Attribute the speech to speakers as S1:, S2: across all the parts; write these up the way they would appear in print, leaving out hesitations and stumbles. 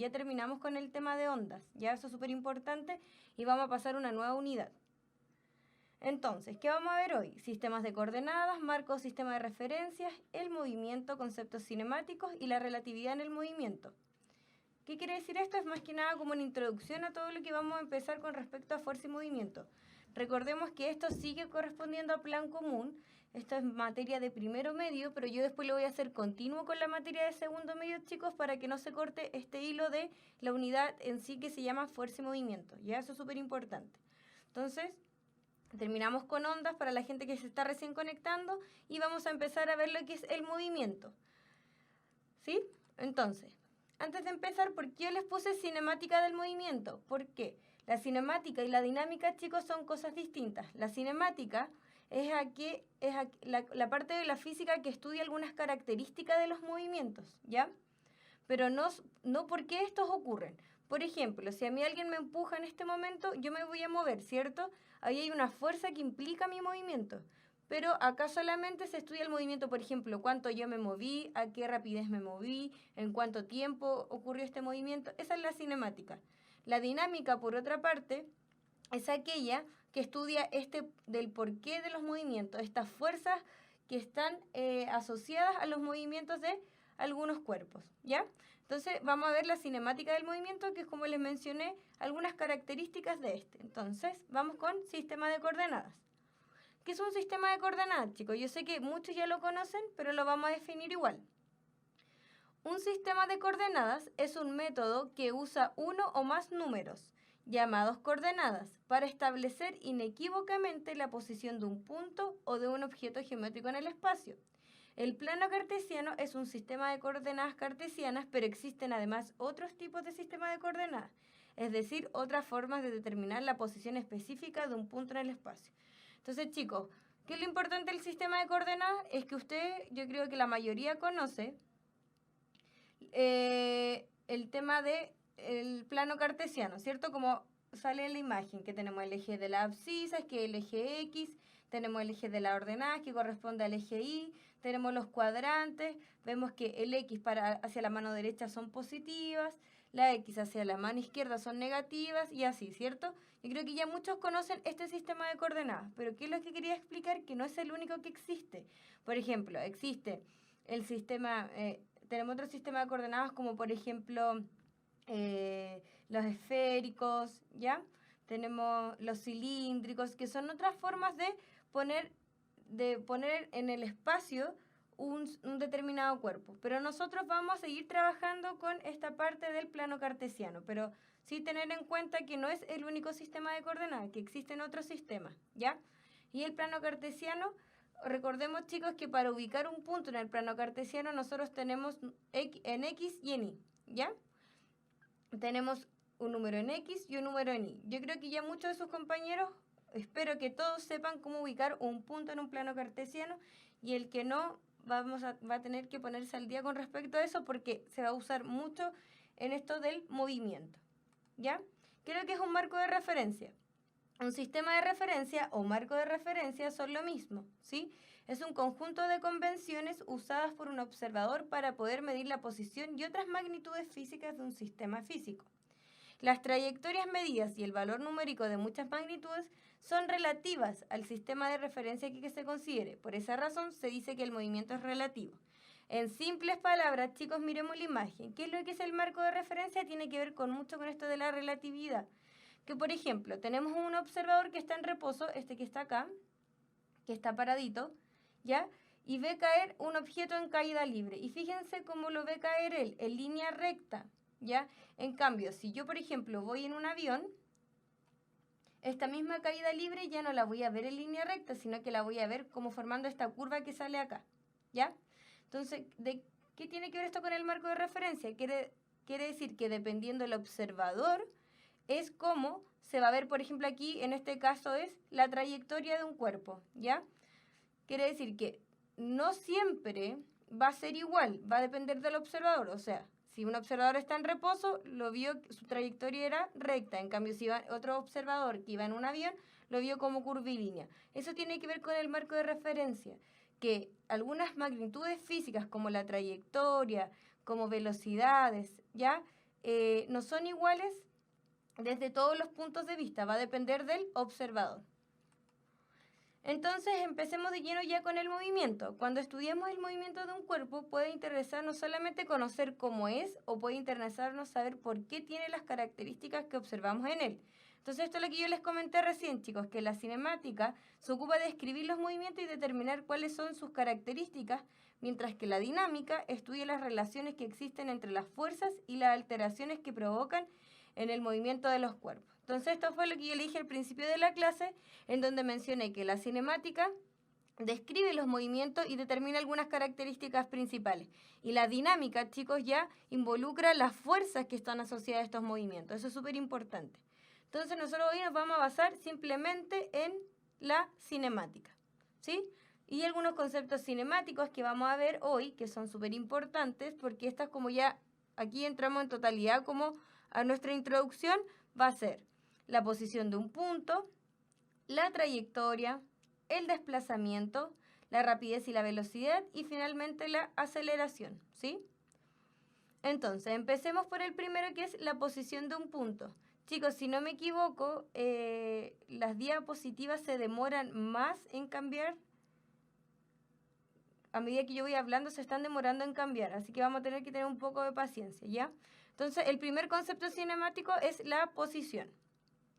S1: ya terminamos con el tema de ondas, ya eso es súper importante y vamos a pasar a una nueva unidad. Entonces, ¿qué vamos a ver hoy? Sistemas de coordenadas, marco sistema de referencias, el movimiento, conceptos cinemáticos y la relatividad en el movimiento. ¿Qué quiere decir esto? Es más que nada como una introducción a todo lo que vamos a empezar con respecto a fuerza y movimiento. Recordemos que esto sigue correspondiendo a plan común, esto es materia de primero medio, pero yo después lo voy a hacer continuo con la materia de segundo medio, chicos, para que no se corte este hilo de la unidad en sí que se llama fuerza y movimiento. Ya eso es súper importante. Entonces, terminamos con ondas para la gente que se está recién conectando y vamos a empezar a ver lo que es el movimiento. ¿Sí? Entonces, antes de empezar, ¿por qué yo les puse cinemática del movimiento? ¿Por qué? La cinemática y la dinámica, chicos, son cosas distintas. La cinemática es la parte de la física que estudia algunas características de los movimientos, ¿ya? Pero no por qué estos ocurren. Por ejemplo, si a mí alguien me empuja en este momento, yo me voy a mover, ¿cierto? Ahí hay una fuerza que implica mi movimiento. Pero acá solamente se estudia el movimiento, por ejemplo, cuánto yo me moví, a qué rapidez me moví, en cuánto tiempo ocurrió este movimiento. Esa es la cinemática. La dinámica, por otra parte, es aquella que estudia del porqué de los movimientos, estas fuerzas que están asociadas a los movimientos de algunos cuerpos, ¿ya? Entonces vamos a ver la cinemática del movimiento, que es como les mencioné, algunas características de este. Entonces vamos con sistema de coordenadas. ¿Qué es un sistema de coordenadas, chicos? Yo sé que muchos ya lo conocen, pero lo vamos a definir igual. Un sistema de coordenadas es un método que usa uno o más números, llamados coordenadas, para establecer inequívocamente la posición de un punto o de un objeto geométrico en el espacio. El plano cartesiano es un sistema de coordenadas cartesianas, pero existen además otros tipos de sistemas de coordenadas, es decir, otras formas de determinar la posición específica de un punto en el espacio. Entonces, chicos, ¿qué es lo importante del sistema de coordenadas? Es que yo creo que la mayoría conoce el tema del plano cartesiano, ¿cierto? Como sale en la imagen, que tenemos el eje de la abscisa, que es el eje X, tenemos el eje de la ordenada, que corresponde al eje Y, tenemos los cuadrantes, vemos que el X hacia la mano derecha son positivas, la X hacia la mano izquierda son negativas y así, ¿cierto? Yo creo que ya muchos conocen este sistema de coordenadas, pero ¿qué es lo que quería explicar? Que no es el único que existe. Por ejemplo, existe el sistema... tenemos otro sistema de coordenadas como por ejemplo los esféricos, ¿ya? Tenemos los cilíndricos, que son otras formas de poner en el espacio un determinado cuerpo. Pero nosotros vamos a seguir trabajando con esta parte del plano cartesiano, pero sí tener en cuenta que no es el único sistema de coordenadas, que existen otros sistemas, ¿ya? Y el plano cartesiano... Recordemos, chicos, que para ubicar un punto en el plano cartesiano nosotros tenemos en X y en Y, ¿ya? Tenemos un número en X y un número en Y. Yo creo que ya muchos de sus compañeros, espero que todos sepan cómo ubicar un punto en un plano cartesiano y el que no va a tener que ponerse al día con respecto a eso porque se va a usar mucho en esto del movimiento, ¿ya? Creo que es un marco de referencia. Un sistema de referencia o marco de referencia son lo mismo, ¿sí? Es un conjunto de convenciones usadas por un observador para poder medir la posición y otras magnitudes físicas de un sistema físico. Las trayectorias medidas y el valor numérico de muchas magnitudes son relativas al sistema de referencia que se considere. Por esa razón se dice que el movimiento es relativo. En simples palabras, chicos, miremos la imagen. ¿Qué es lo que es el marco de referencia? Tiene que ver mucho con esto de la relatividad. Que por ejemplo, tenemos un observador que está en reposo, este que está acá, que está paradito, ¿ya? Y ve caer un objeto en caída libre. Y fíjense cómo lo ve caer él, en línea recta, ¿ya? En cambio, si yo, por ejemplo, voy en un avión, esta misma caída libre ya no la voy a ver en línea recta, sino que la voy a ver como formando esta curva que sale acá, ¿ya? Entonces, ¿qué tiene que ver esto con el marco de referencia? Quiere decir que dependiendo del observador, es como se va a ver, por ejemplo, aquí, en este caso es la trayectoria de un cuerpo, ¿ya? Quiere decir que no siempre va a ser igual, va a depender del observador, o sea, si un observador está en reposo, lo vio, su trayectoria era recta, en cambio, si iba otro observador que iba en un avión, lo vio como curvilínea. Eso tiene que ver con el marco de referencia, que algunas magnitudes físicas como la trayectoria, como velocidades, ¿ya? no son iguales desde todos los puntos de vista, va a depender del observador. Entonces, empecemos de lleno ya con el movimiento. Cuando estudiamos el movimiento de un cuerpo, puede interesarnos solamente conocer cómo es o puede interesarnos saber por qué tiene las características que observamos en él. Entonces, esto es lo que yo les comenté recién, chicos, que la cinemática se ocupa de describir los movimientos y determinar cuáles son sus características, mientras que la dinámica estudia las relaciones que existen entre las fuerzas y las alteraciones que provocan en el movimiento de los cuerpos. Entonces, esto fue lo que yo le dije al principio de la clase, en donde mencioné que la cinemática describe los movimientos y determina algunas características principales. Y la dinámica, chicos, ya involucra las fuerzas que están asociadas a estos movimientos. Eso es súper importante. Entonces, nosotros hoy nos vamos a basar simplemente en la cinemática, ¿sí? Y algunos conceptos cinemáticos que vamos a ver hoy, que son súper importantes, porque estas como ya, aquí entramos en totalidad como a nuestra introducción, va a ser la posición de un punto, la trayectoria, el desplazamiento, la rapidez y la velocidad y finalmente la aceleración, ¿sí? Entonces, empecemos por el primero que es la posición de un punto. Chicos, si no me equivoco, las diapositivas se demoran más en cambiar. A medida que yo voy hablando, se están demorando en cambiar, así que vamos a tener que tener un poco de paciencia, ¿ya? Entonces, el primer concepto cinemático es la posición.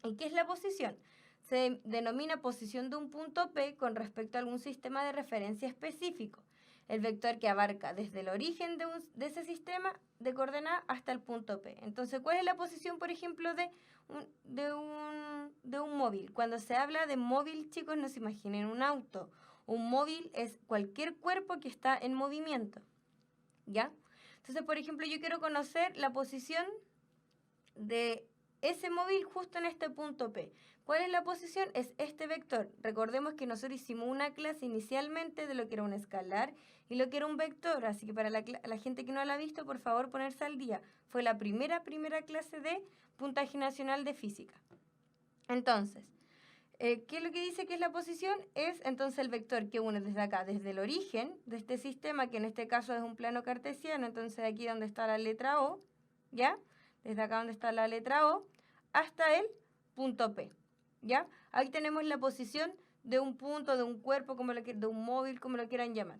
S1: ¿Y qué es la posición? Se denomina posición de un punto P con respecto a algún sistema de referencia específico. El vector que abarca desde el origen de ese sistema de coordenadas hasta el punto P. Entonces, ¿cuál es la posición, por ejemplo, de un móvil? Cuando se habla de móvil, chicos, no se imaginen un auto. Un móvil es cualquier cuerpo que está en movimiento, ¿ya? Entonces, por ejemplo, yo quiero conocer la posición de ese móvil justo en este punto P. ¿Cuál es la posición? Es este vector. Recordemos que nosotros hicimos una clase inicialmente de lo que era un escalar y lo que era un vector. Así que para la gente que no la ha visto, por favor, ponerse al día. Fue la primera clase de puntaje nacional de física. Entonces, ¿qué es lo que dice que es la posición? Es entonces el vector que une desde acá, desde el origen de este sistema, que en este caso es un plano cartesiano, entonces aquí donde está la letra O, ¿ya? Desde acá donde está la letra O, hasta el punto P, ¿ya? Ahí tenemos la posición de un punto, de un cuerpo, de un móvil, como lo quieran llamar.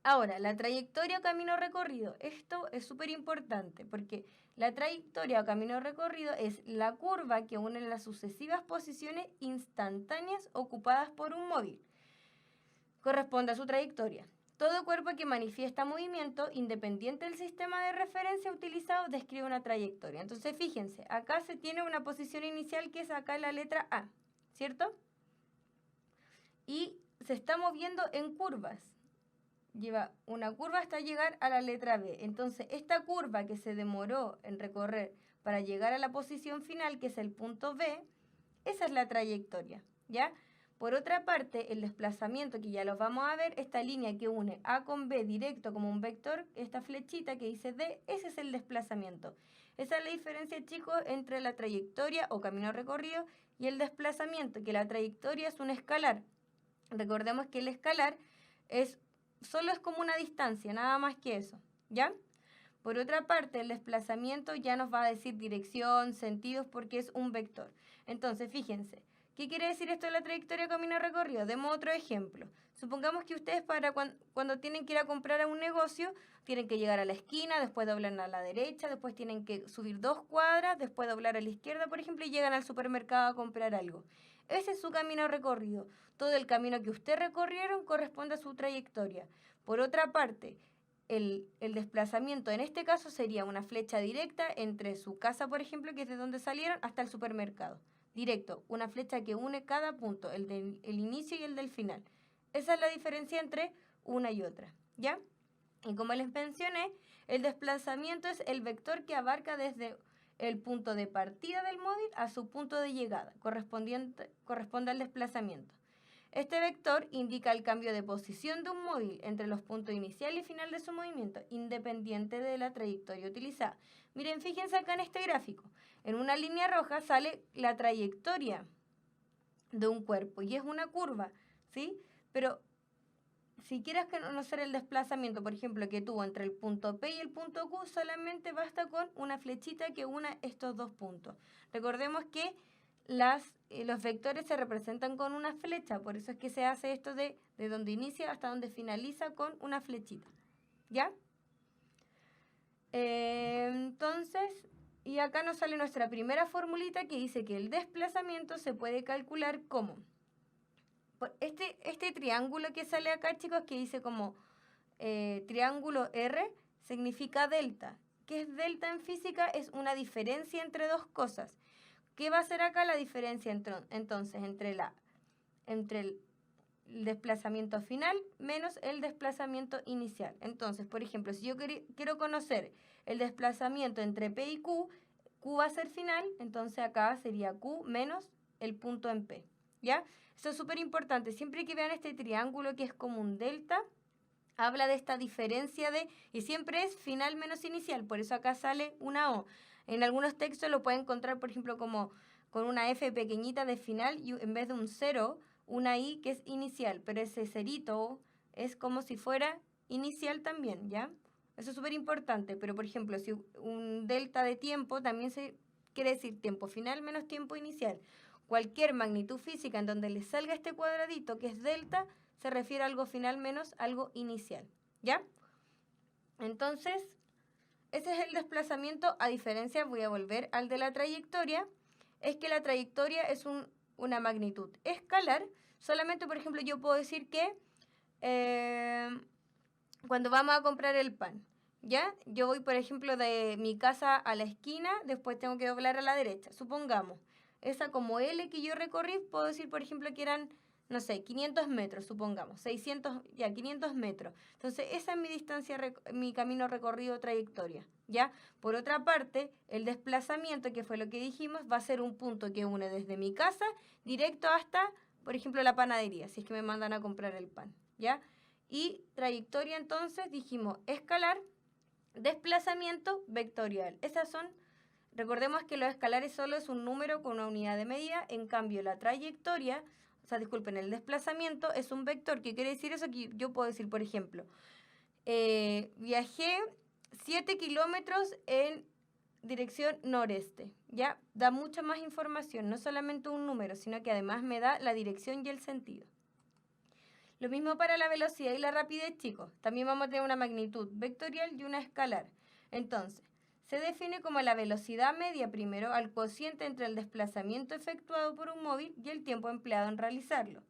S1: Ahora, la trayectoria o camino recorrido. Esto es súper importante porque la trayectoria o camino recorrido es la curva que une las sucesivas posiciones instantáneas ocupadas por un móvil. Corresponde a su trayectoria. Todo cuerpo que manifiesta movimiento, independiente del sistema de referencia utilizado, describe una trayectoria. Entonces, fíjense, acá se tiene una posición inicial que es acá la letra A, ¿cierto? Y se está moviendo en curvas. Lleva una curva hasta llegar a la letra B. Entonces, esta curva que se demoró en recorrer para llegar a la posición final, que es el punto B, esa es la trayectoria, ¿ya? Por otra parte, el desplazamiento, que ya los vamos a ver, esta línea que une A con B directo como un vector, esta flechita que dice D, ese es el desplazamiento. Esa es la diferencia, chicos, entre la trayectoria o camino recorrido y el desplazamiento, que la trayectoria es un escalar. Recordemos que el escalar solo es como una distancia, nada más que eso, ¿ya? Por otra parte, el desplazamiento ya nos va a decir dirección, sentidos, porque es un vector. Entonces, fíjense, ¿qué quiere decir esto de la trayectoria camino recorrido? Demos otro ejemplo. Supongamos que ustedes cuando tienen que ir a comprar a un negocio, tienen que llegar a la esquina, después doblan a la derecha, después tienen que subir 2 cuadras, después doblar a la izquierda, por ejemplo, y llegan al supermercado a comprar algo. Ese es su camino recorrido. Todo el camino que ustedes recorrieron corresponde a su trayectoria. Por otra parte, el desplazamiento en este caso sería una flecha directa entre su casa, por ejemplo, que es de donde salieron, hasta el supermercado. Directo, una flecha que une cada punto, el inicio y el del final. Esa es la diferencia entre una y otra, ¿ya? Y como les mencioné, el desplazamiento es el vector que abarca desde el punto de partida del móvil a su punto de llegada, corresponde al desplazamiento. Este vector indica el cambio de posición de un móvil entre los puntos inicial y final de su movimiento, independiente de la trayectoria utilizada. Miren, fíjense acá en este gráfico. En una línea roja sale la trayectoria de un cuerpo y es una curva, ¿sí? Pero si quieres conocer el desplazamiento, por ejemplo, que tuvo entre el punto P y el punto Q, solamente basta con una flechita que una estos dos puntos. Recordemos que los vectores se representan con una flecha, por eso es que se hace esto de donde inicia hasta donde finaliza con una flechita. ¿Ya? Entonces, y acá nos sale nuestra primera formulita que dice que el desplazamiento se puede calcular como este triángulo que sale acá, chicos, que dice como triángulo R, significa delta. ¿Qué es delta en física? Es una diferencia entre dos cosas. ¿Qué va a ser acá la diferencia entonces entre el desplazamiento final menos el desplazamiento inicial? Entonces, por ejemplo, si yo quiero conocer el desplazamiento entre P y Q, Q va a ser final, entonces acá sería Q menos el punto en P, ¿ya? Eso es súper importante. Siempre que vean este triángulo que es como un delta, habla de esta diferencia y siempre es final menos inicial, por eso acá sale una O. En algunos textos lo pueden encontrar, por ejemplo, como con una F pequeñita de final y en vez de un 0, una I que es inicial, pero ese cerito es como si fuera inicial también, ¿ya? Eso es súper importante, pero por ejemplo, si un delta de tiempo también quiere decir tiempo final menos tiempo inicial. Cualquier magnitud física en donde le salga este cuadradito que es delta, se refiere a algo final menos algo inicial, ¿ya? Entonces, ese es el desplazamiento, a diferencia, voy a volver al de la trayectoria, es que la trayectoria es una magnitud escalar. Solamente, por ejemplo, yo puedo decir que cuando vamos a comprar el pan, ¿ya? Yo voy, por ejemplo, de mi casa a la esquina, después tengo que doblar a la derecha, supongamos. Esa como L que yo recorrí, puedo decir, por ejemplo, que eran, no sé, 500 metros, supongamos, 500 metros. Entonces, esa es mi distancia, mi camino recorrido, trayectoria, ¿ya? Por otra parte, el desplazamiento, que fue lo que dijimos, va a ser un punto que une desde mi casa directo hasta, por ejemplo, la panadería, si es que me mandan a comprar el pan, ¿ya? Y trayectoria, entonces, dijimos escalar, desplazamiento vectorial. Esas son, recordemos que lo escalar solo es un número con una unidad de medida, en cambio la trayectoria, el desplazamiento es un vector. ¿Qué quiere decir eso? Que yo puedo decir, por ejemplo, viajé 7 kilómetros en dirección noreste, ¿ya? Da mucha más información, no solamente un número, sino que además me da la dirección y el sentido. Lo mismo para la velocidad y la rapidez, chicos. También vamos a tener una magnitud vectorial y una escalar. Entonces, se define como la velocidad media primero al cociente entre el desplazamiento efectuado por un móvil y el tiempo empleado en realizarlo.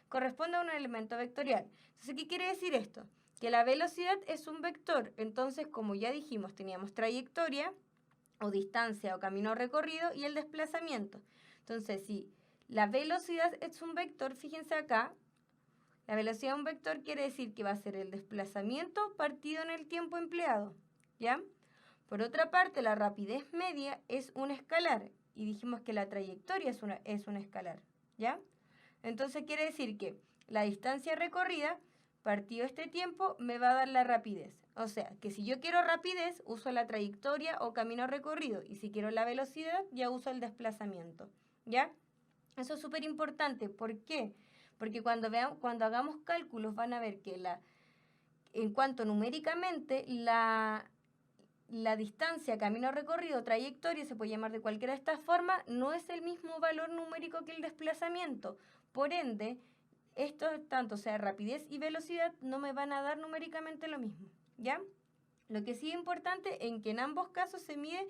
S1: Corresponde a un elemento vectorial. Entonces, ¿qué quiere decir esto? Que la velocidad es un vector. Entonces, como ya dijimos, teníamos trayectoria o distancia o camino recorrido y el desplazamiento. Entonces, si la velocidad es un vector, fíjense acá, la velocidad de un vector quiere decir que va a ser el desplazamiento partido en el tiempo empleado, ¿ya? Por otra parte, la rapidez media es un escalar y dijimos que la trayectoria es una escalar, ¿ya? Entonces quiere decir que la distancia recorrida partido este tiempo me va a dar la rapidez. O sea, que si yo quiero rapidez, uso la trayectoria o camino recorrido y si quiero la velocidad, ya uso el desplazamiento, ¿ya? Eso es súper importante. ¿Por qué? Porque cuando hagamos cálculos van a ver que en cuanto numéricamente la distancia, camino recorrido, trayectoria, se puede llamar de cualquiera de estas formas, no es el mismo valor numérico que el desplazamiento. Por ende, esto tanto sea rapidez y velocidad no me van a dar numéricamente lo mismo, ¿ya? Lo que sí es importante es que en ambos casos se mide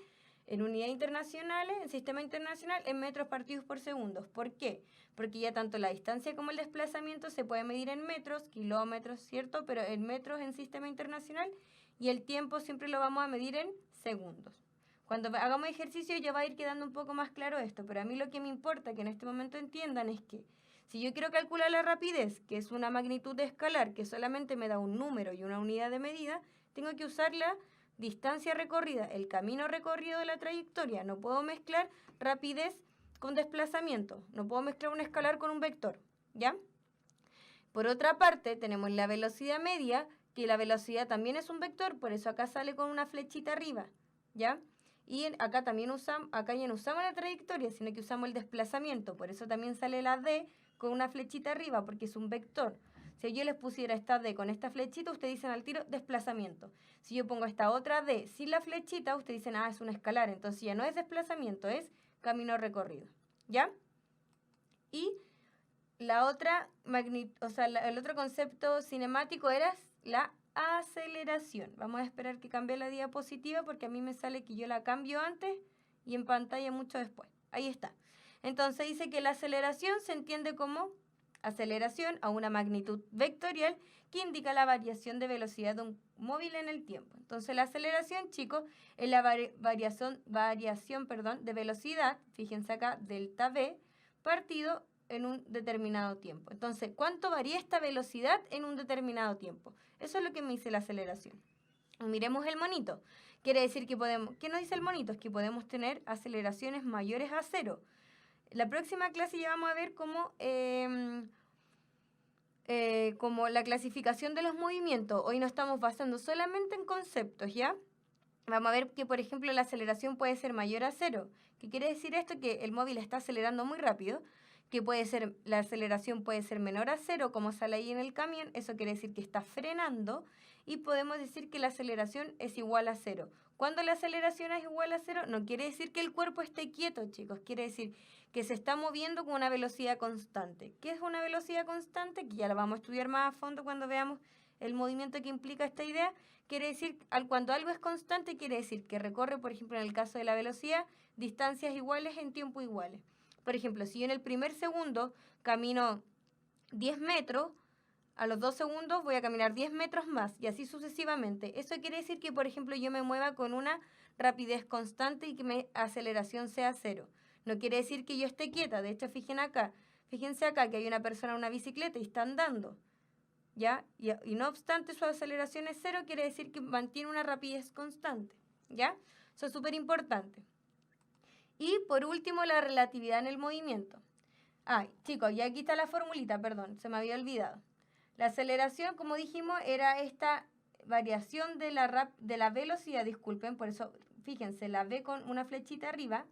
S1: en unidades internacionales, en sistema internacional, en metros partidos por segundo. ¿Por qué? Porque ya tanto la distancia como el desplazamiento se puede medir en metros, kilómetros, ¿cierto? Pero en metros en sistema internacional y el tiempo siempre lo vamos a medir en segundos. Cuando hagamos ejercicio ya va a ir quedando un poco más claro esto, pero a mí lo que me importa que en este momento entiendan es que si yo quiero calcular la rapidez, que es una magnitud escalar que solamente me da un número y una unidad de medida, tengo que usar la distancia recorrida, el camino recorrido de la trayectoria. No puedo mezclar rapidez con desplazamiento. No puedo mezclar un escalar con un vector, ¿ya? Por otra parte, tenemos la velocidad media, que la velocidad también es un vector, por eso acá sale con una flechita arriba, ¿ya? Y acá también ya no usamos la trayectoria, sino que usamos el desplazamiento, por eso también sale la D con una flechita arriba, porque es un vector. Si yo les pusiera esta D con esta flechita, ustedes dicen al tiro desplazamiento. Si yo pongo esta otra D sin la flechita, ustedes dicen, es un escalar. Entonces ya no es desplazamiento, es camino recorrido. ¿Ya? Y la otra el otro concepto cinemático era la aceleración. Vamos a esperar que cambie la diapositiva porque a mí me sale que yo la cambio antes y en pantalla mucho después. Ahí está. Entonces dice que la aceleración se entiende como aceleración a una magnitud vectorial que indica la variación de velocidad de un móvil en el tiempo. Entonces la aceleración, chicos, es la variación de velocidad, fíjense acá, delta V, partido en un determinado tiempo. Entonces, ¿cuánto varía esta velocidad en un determinado tiempo? Eso es lo que me dice la aceleración. Miremos el monito. Quiere decir que podemos... ¿Qué nos dice el monito? Es que podemos tener aceleraciones mayores a 0. La próxima clase ya vamos a ver como la clasificación de los movimientos. Hoy nos estamos basando solamente en conceptos, ¿ya? Vamos a ver que, por ejemplo, la aceleración puede ser mayor a 0. ¿Qué quiere decir esto? Que el móvil está acelerando muy rápido, que la aceleración puede ser menor a 0, como sale ahí en el camión. Eso quiere decir que está frenando, y podemos decir que la aceleración es igual a 0. Cuando la aceleración es igual a 0, no quiere decir que el cuerpo esté quieto, chicos. Quiere decir que se está moviendo con una velocidad constante. ¿Qué es una velocidad constante? Que ya la vamos a estudiar más a fondo cuando veamos el movimiento que implica esta idea. Quiere decir, cuando algo es constante, quiere decir que recorre, por ejemplo, en el caso de la velocidad, distancias iguales en tiempo iguales. Por ejemplo, si yo en el primer segundo camino 10 metros, a los 2 segundos voy a caminar 10 metros más, y así sucesivamente. Eso quiere decir que, por ejemplo, yo me mueva con una rapidez constante y que mi aceleración sea 0. No quiere decir que yo esté quieta. De hecho, fíjense acá que hay una persona en una bicicleta y está andando, ¿ya? Y no obstante su aceleración es 0, quiere decir que mantiene una rapidez constante, ¿ya? Eso es súper importante. Y por último, la relatividad en el movimiento. Chicos, y aquí está la formulita, perdón, se me había olvidado. La aceleración, como dijimos, era esta variación de la velocidad, disculpen, por eso, fíjense, la V con una flechita arriba.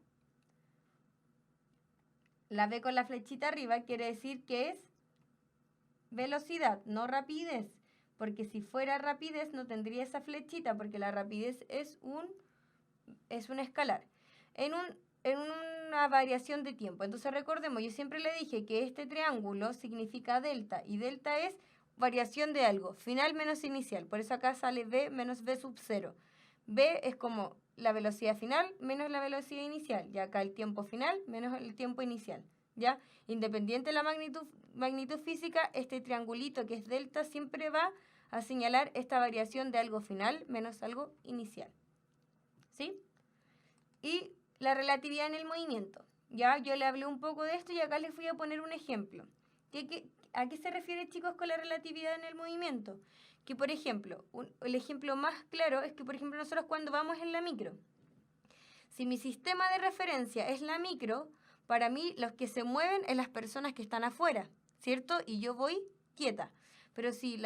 S1: La V con la flechita arriba quiere decir que es velocidad, no rapidez. Porque si fuera rapidez no tendría esa flechita, porque la rapidez es un escalar. En una variación de tiempo. Entonces recordemos, yo siempre le dije que este triángulo significa delta, y delta es variación de algo, final menos inicial. Por eso acá sale V menos V sub 0. V es como la velocidad final menos la velocidad inicial. Y acá el tiempo final menos el tiempo inicial. ¿Ya? Independiente de la magnitud física, este triangulito que es delta siempre va a señalar esta variación de algo final menos algo inicial. ¿Sí? Y la relatividad en el movimiento. Ya yo le hablé un poco de esto y acá les voy a poner un ejemplo. ¿A qué se refiere, chicos, con la relatividad en el movimiento? Que, por ejemplo, el ejemplo más claro es que, por ejemplo, nosotros cuando vamos en la micro, si mi sistema de referencia es la micro, para mí los que se mueven es las personas que están afuera, ¿cierto? Y yo voy quieta. Pero si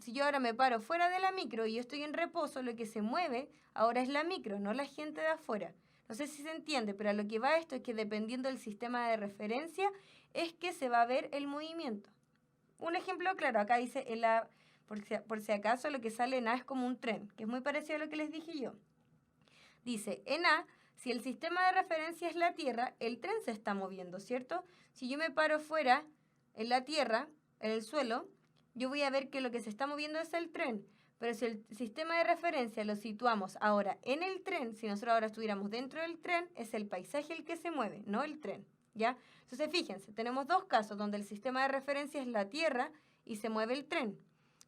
S1: yo ahora me paro fuera de la micro y yo estoy en reposo, lo que se mueve ahora es la micro, no la gente de afuera. No sé si se entiende, pero a lo que va esto es que dependiendo del sistema de referencia es que se va a ver el movimiento. Un ejemplo claro, acá dice, por si acaso lo que sale en A es como un tren, que es muy parecido a lo que les dije yo. Dice, en A, si el sistema de referencia es la Tierra, el tren se está moviendo, ¿cierto? Si yo me paro fuera, en la Tierra, en el suelo, yo voy a ver que lo que se está moviendo es el tren. Pero si el sistema de referencia lo situamos ahora en el tren, si nosotros ahora estuviéramos dentro del tren, es el paisaje el que se mueve, no el tren, ¿ya? Entonces, fíjense, tenemos dos casos donde el sistema de referencia es la Tierra y se mueve el tren.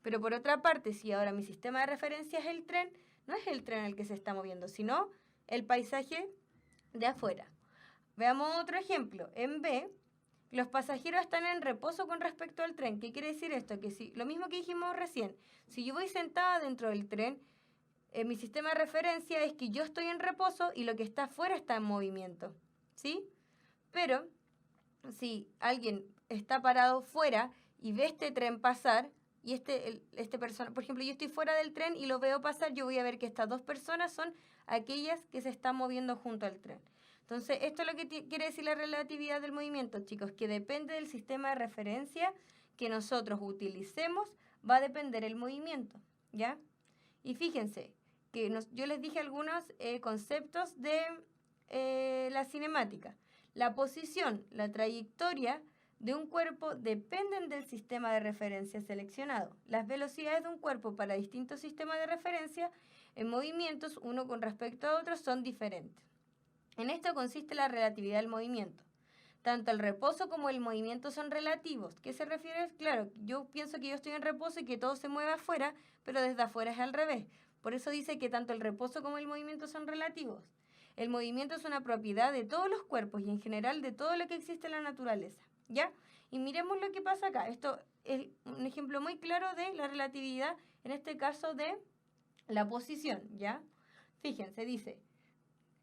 S1: Pero por otra parte, si ahora mi sistema de referencia es el tren, no es el tren el que se está moviendo, sino el paisaje de afuera. Veamos otro ejemplo. En B, los pasajeros están en reposo con respecto al tren. ¿Qué quiere decir esto? Que lo mismo que dijimos recién, si yo voy sentada dentro del tren, mi sistema de referencia es que yo estoy en reposo y lo que está afuera está en movimiento, ¿sí? Pero si alguien está parado fuera y ve este tren pasar, y persona, por ejemplo, yo estoy fuera del tren y lo veo pasar, yo voy a ver que estas dos personas son aquellas que se están moviendo junto al tren. Entonces, esto es lo que quiere decir la relatividad del movimiento, chicos, que depende del sistema de referencia que nosotros utilicemos va a depender el movimiento, ¿ya? Y fíjense que yo les dije algunos conceptos de la cinemática. La posición, la trayectoria de un cuerpo dependen del sistema de referencia seleccionado. Las velocidades de un cuerpo para distintos sistemas de referencia en movimientos, uno con respecto a otro, son diferentes. En esto consiste la relatividad del movimiento. Tanto el reposo como el movimiento son relativos. ¿Qué se refiere? Claro, yo pienso que yo estoy en reposo y que todo se mueve afuera, pero desde afuera es al revés. Por eso dice que tanto el reposo como el movimiento son relativos. El movimiento es una propiedad de todos los cuerpos y en general de todo lo que existe en la naturaleza, ¿ya? Y miremos lo que pasa acá. Esto es un ejemplo muy claro de la relatividad, en este caso de la posición, ¿ya? Fíjense, dice,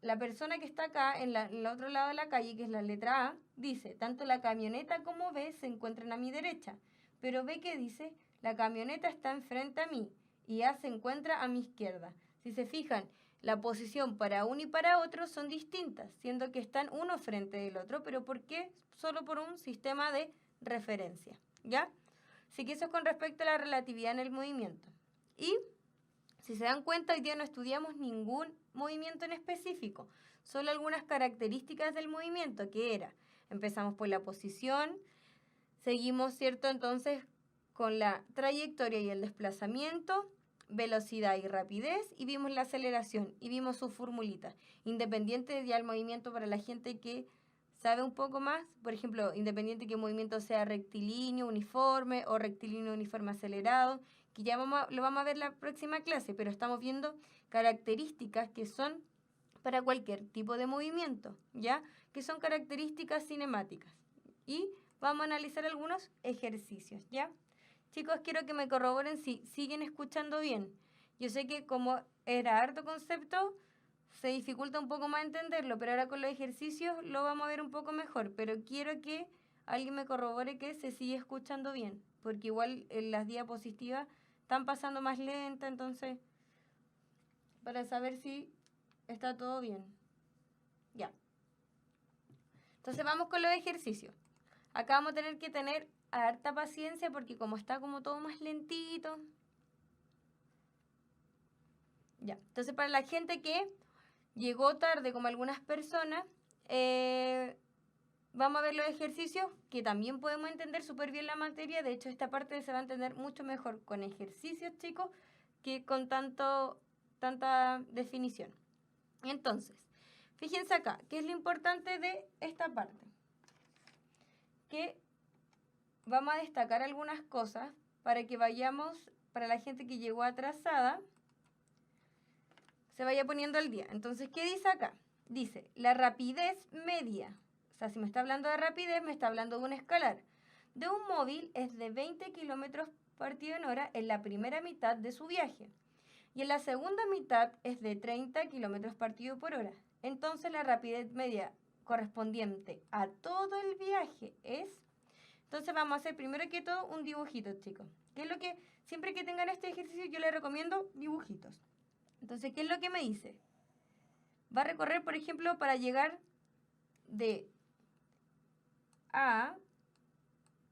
S1: la persona que está acá en el otro lado de la calle, que es la letra A, dice, tanto la camioneta como B se encuentran a mi derecha, pero B que dice, la camioneta está enfrente a mí y A se encuentra a mi izquierda. Si se fijan, la posición para uno y para otro son distintas, siendo que están uno frente del otro, pero ¿por qué? Solo por un sistema de referencia, ¿ya? Así que eso es con respecto a la relatividad en el movimiento. Y si se dan cuenta, hoy día no estudiamos ningún movimiento en específico, solo algunas características del movimiento, que era, empezamos por la posición, seguimos, ¿cierto? Entonces, con la trayectoria y el desplazamiento, velocidad y rapidez, y vimos la aceleración, y vimos su formulita. Independiente ya el movimiento para la gente que sabe un poco más, por ejemplo, independiente que el movimiento sea rectilíneo, uniforme, o rectilíneo, uniforme, acelerado, que ya lo vamos a ver la próxima clase, pero estamos viendo características que son para cualquier tipo de movimiento, ¿ya? Que son características cinemáticas. Y vamos a analizar algunos ejercicios, ¿ya? Chicos, quiero que me corroboren si siguen escuchando bien. Yo sé que como era harto concepto, se dificulta un poco más entenderlo, pero ahora con los ejercicios lo vamos a ver un poco mejor. Pero quiero que alguien me corrobore que se sigue escuchando bien, porque igual en las diapositivas están pasando más lenta, entonces, para saber si está todo bien. Ya. Entonces vamos con los ejercicios. Acá vamos a tener que tener harta paciencia porque como está como todo más lentito. Ya. Entonces para la gente que llegó tarde, como algunas personas, vamos a ver los ejercicios que también podemos entender súper bien la materia. De hecho, esta parte se va a entender mucho mejor con ejercicios, chicos, que con tanta definición. Entonces, fíjense acá, ¿qué es lo importante de esta parte? Que vamos a destacar algunas cosas para que vayamos, para la gente que llegó atrasada, se vaya poniendo al día. Entonces, ¿qué dice acá? Dice, la rapidez media. O sea, si me está hablando de rapidez, me está hablando de un escalar. De un móvil es de 20 kilómetros partido en hora en la primera mitad de su viaje. Y en la segunda mitad es de 30 kilómetros partido por hora. Entonces, la rapidez media correspondiente a todo el viaje es... Entonces, vamos a hacer primero que todo un dibujito, chicos. ¿Qué es lo que, siempre que tengan este ejercicio, yo les recomiendo dibujitos? Entonces, ¿qué es lo que me dice? Va a recorrer, por ejemplo, para llegar de A,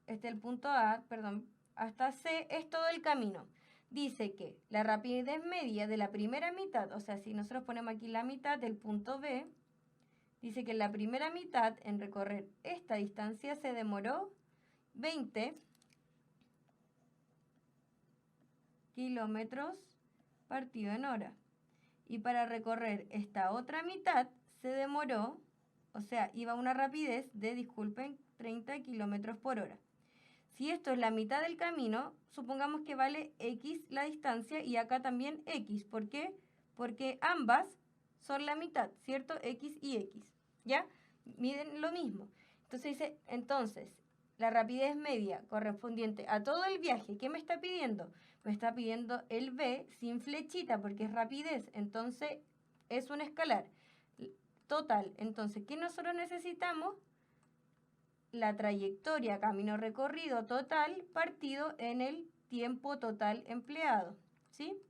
S1: el punto A, perdón, hasta C, es todo el camino. Dice que la rapidez media de la primera mitad, o sea, si nosotros ponemos aquí la mitad del punto B, dice que en la primera mitad, en recorrer esta distancia, se demoró 20 kilómetros partido en hora. Y para recorrer esta otra mitad se demoró, o sea, iba a una rapidez de, disculpen, 30 kilómetros por hora. Si esto es la mitad del camino, supongamos que vale X la distancia y acá también X. ¿Por qué? Porque ambas son la mitad, ¿cierto? X y X, ¿ya? Miden lo mismo. Entonces dice, la rapidez media correspondiente a todo el viaje, ¿qué me está pidiendo? Me está pidiendo el B sin flechita porque es rapidez, entonces es un escalar total. Entonces, ¿qué nosotros necesitamos? La trayectoria, camino recorrido total partido en el tiempo total empleado, ¿sí?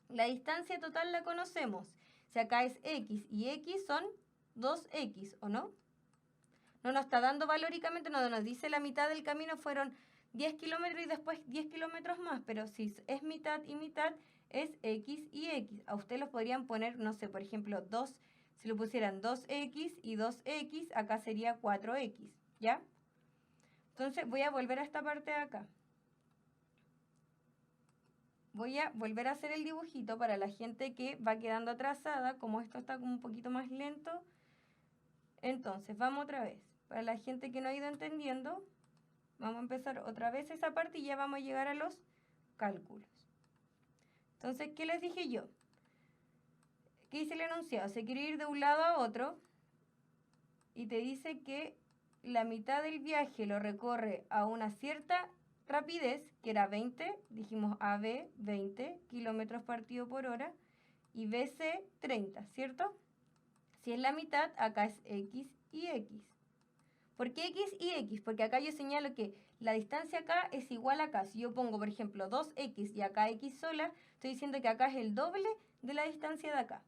S1: La distancia total la conocemos. Si acá es X y X son 2X, ¿o no? No nos está dando valóricamente, no nos dice la mitad del camino fueron 10 kilómetros y después 10 kilómetros más, pero si es mitad y mitad, es X y X. A ustedes los podrían poner, no sé, por ejemplo, 2, si lo pusieran 2X y 2X, acá sería 4X, ¿ya? Entonces voy a volver a esta parte de acá. Voy a volver a hacer el dibujito para la gente que va quedando atrasada, como esto está como un poquito más lento. Entonces, vamos otra vez. Para la gente que no ha ido entendiendo, vamos a empezar otra vez esa parte y ya vamos a llegar a los cálculos. Entonces, ¿qué les dije yo? ¿Qué dice el enunciado? Se quiere ir de un lado a otro y te dice que la mitad del viaje lo recorre a una cierta rapidez, que era 20, dijimos AB 20 kilómetros partido por hora y BC 30, ¿cierto? Si es la mitad, acá es X y X. ¿Por qué X y X? Porque acá yo señalo que la distancia acá es igual a acá. Si yo pongo, por ejemplo, 2X y acá X sola, estoy diciendo que acá es el doble de la distancia de acá.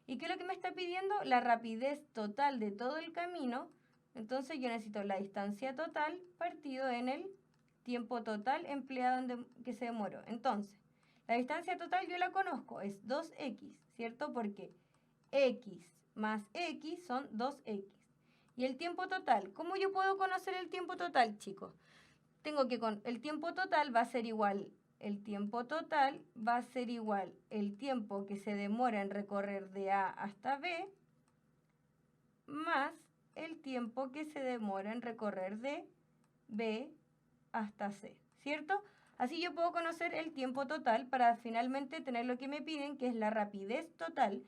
S1: ¿Y qué es lo que me está pidiendo? La rapidez total de todo el camino. Entonces yo necesito la distancia total partido en el tiempo total empleado en que se demoró. Entonces, la distancia total yo la conozco, es 2X, ¿cierto? Porque X más X son 2X. Y el tiempo total, ¿cómo yo puedo conocer el tiempo total, chicos? Tengo que el tiempo total va a ser igual, el tiempo total va a ser igual el tiempo que se demora en recorrer de A hasta B más el tiempo que se demora en recorrer de B hasta C, ¿cierto? Así yo puedo conocer el tiempo total para finalmente tener lo que me piden, que es la rapidez total,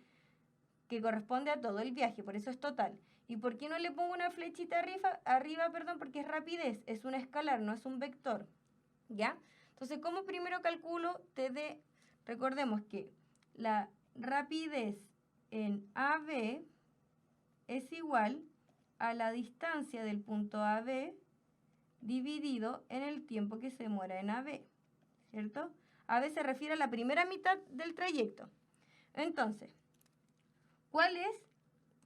S1: que corresponde a todo el viaje, por eso es total. ¿Y por qué no le pongo una flechita arriba, porque es rapidez, es un escalar, no es un vector, ¿ya? Entonces, ¿cómo primero calculo TD? Recordemos que la rapidez en AB es igual a la distancia del punto AB dividido en el tiempo que se demora en AB, ¿cierto? AB se refiere a la primera mitad del trayecto. Entonces, ¿cuál es?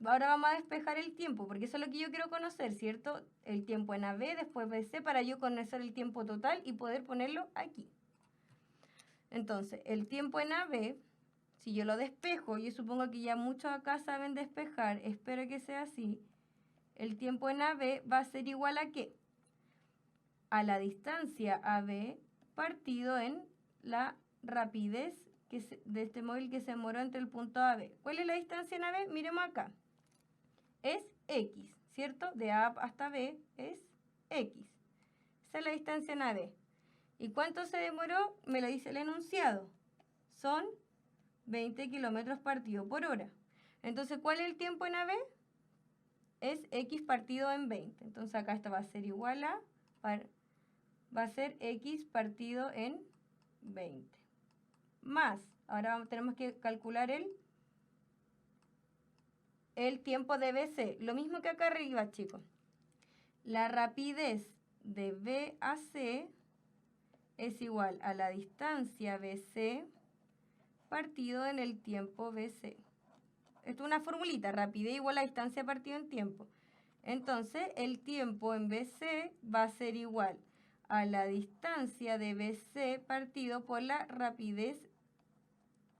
S1: Ahora vamos a despejar el tiempo, porque eso es lo que yo quiero conocer, ¿cierto? El tiempo en AB, después BC, para yo conocer el tiempo total y poder ponerlo aquí. Entonces, el tiempo en AB, si yo lo despejo, yo supongo que ya muchos acá saben despejar, espero que sea así. El tiempo en AB va a ser igual a ¿qué? A la distancia AB partido en la rapidez de este móvil que se demoró entre el punto AB. ¿Cuál es la distancia en AB? Miremos acá. Es X, ¿cierto? De A hasta B es X. Esa es la distancia en AB. ¿Y cuánto se demoró? Me lo dice el enunciado. Son 20 kilómetros partido por hora. Entonces, ¿cuál es el tiempo en AB? Es X partido en 20. Entonces, acá esto va a ser igual a... va a ser X partido en 20. Más, ahora tenemos que calcular el tiempo de BC. Lo mismo que acá arriba, chicos. La rapidez de B a C es igual a la distancia BC partido en el tiempo BC. Esto es una formulita, rapidez igual a distancia partido en tiempo. Entonces, el tiempo en BC va a ser igual a la distancia de BC partido por la rapidez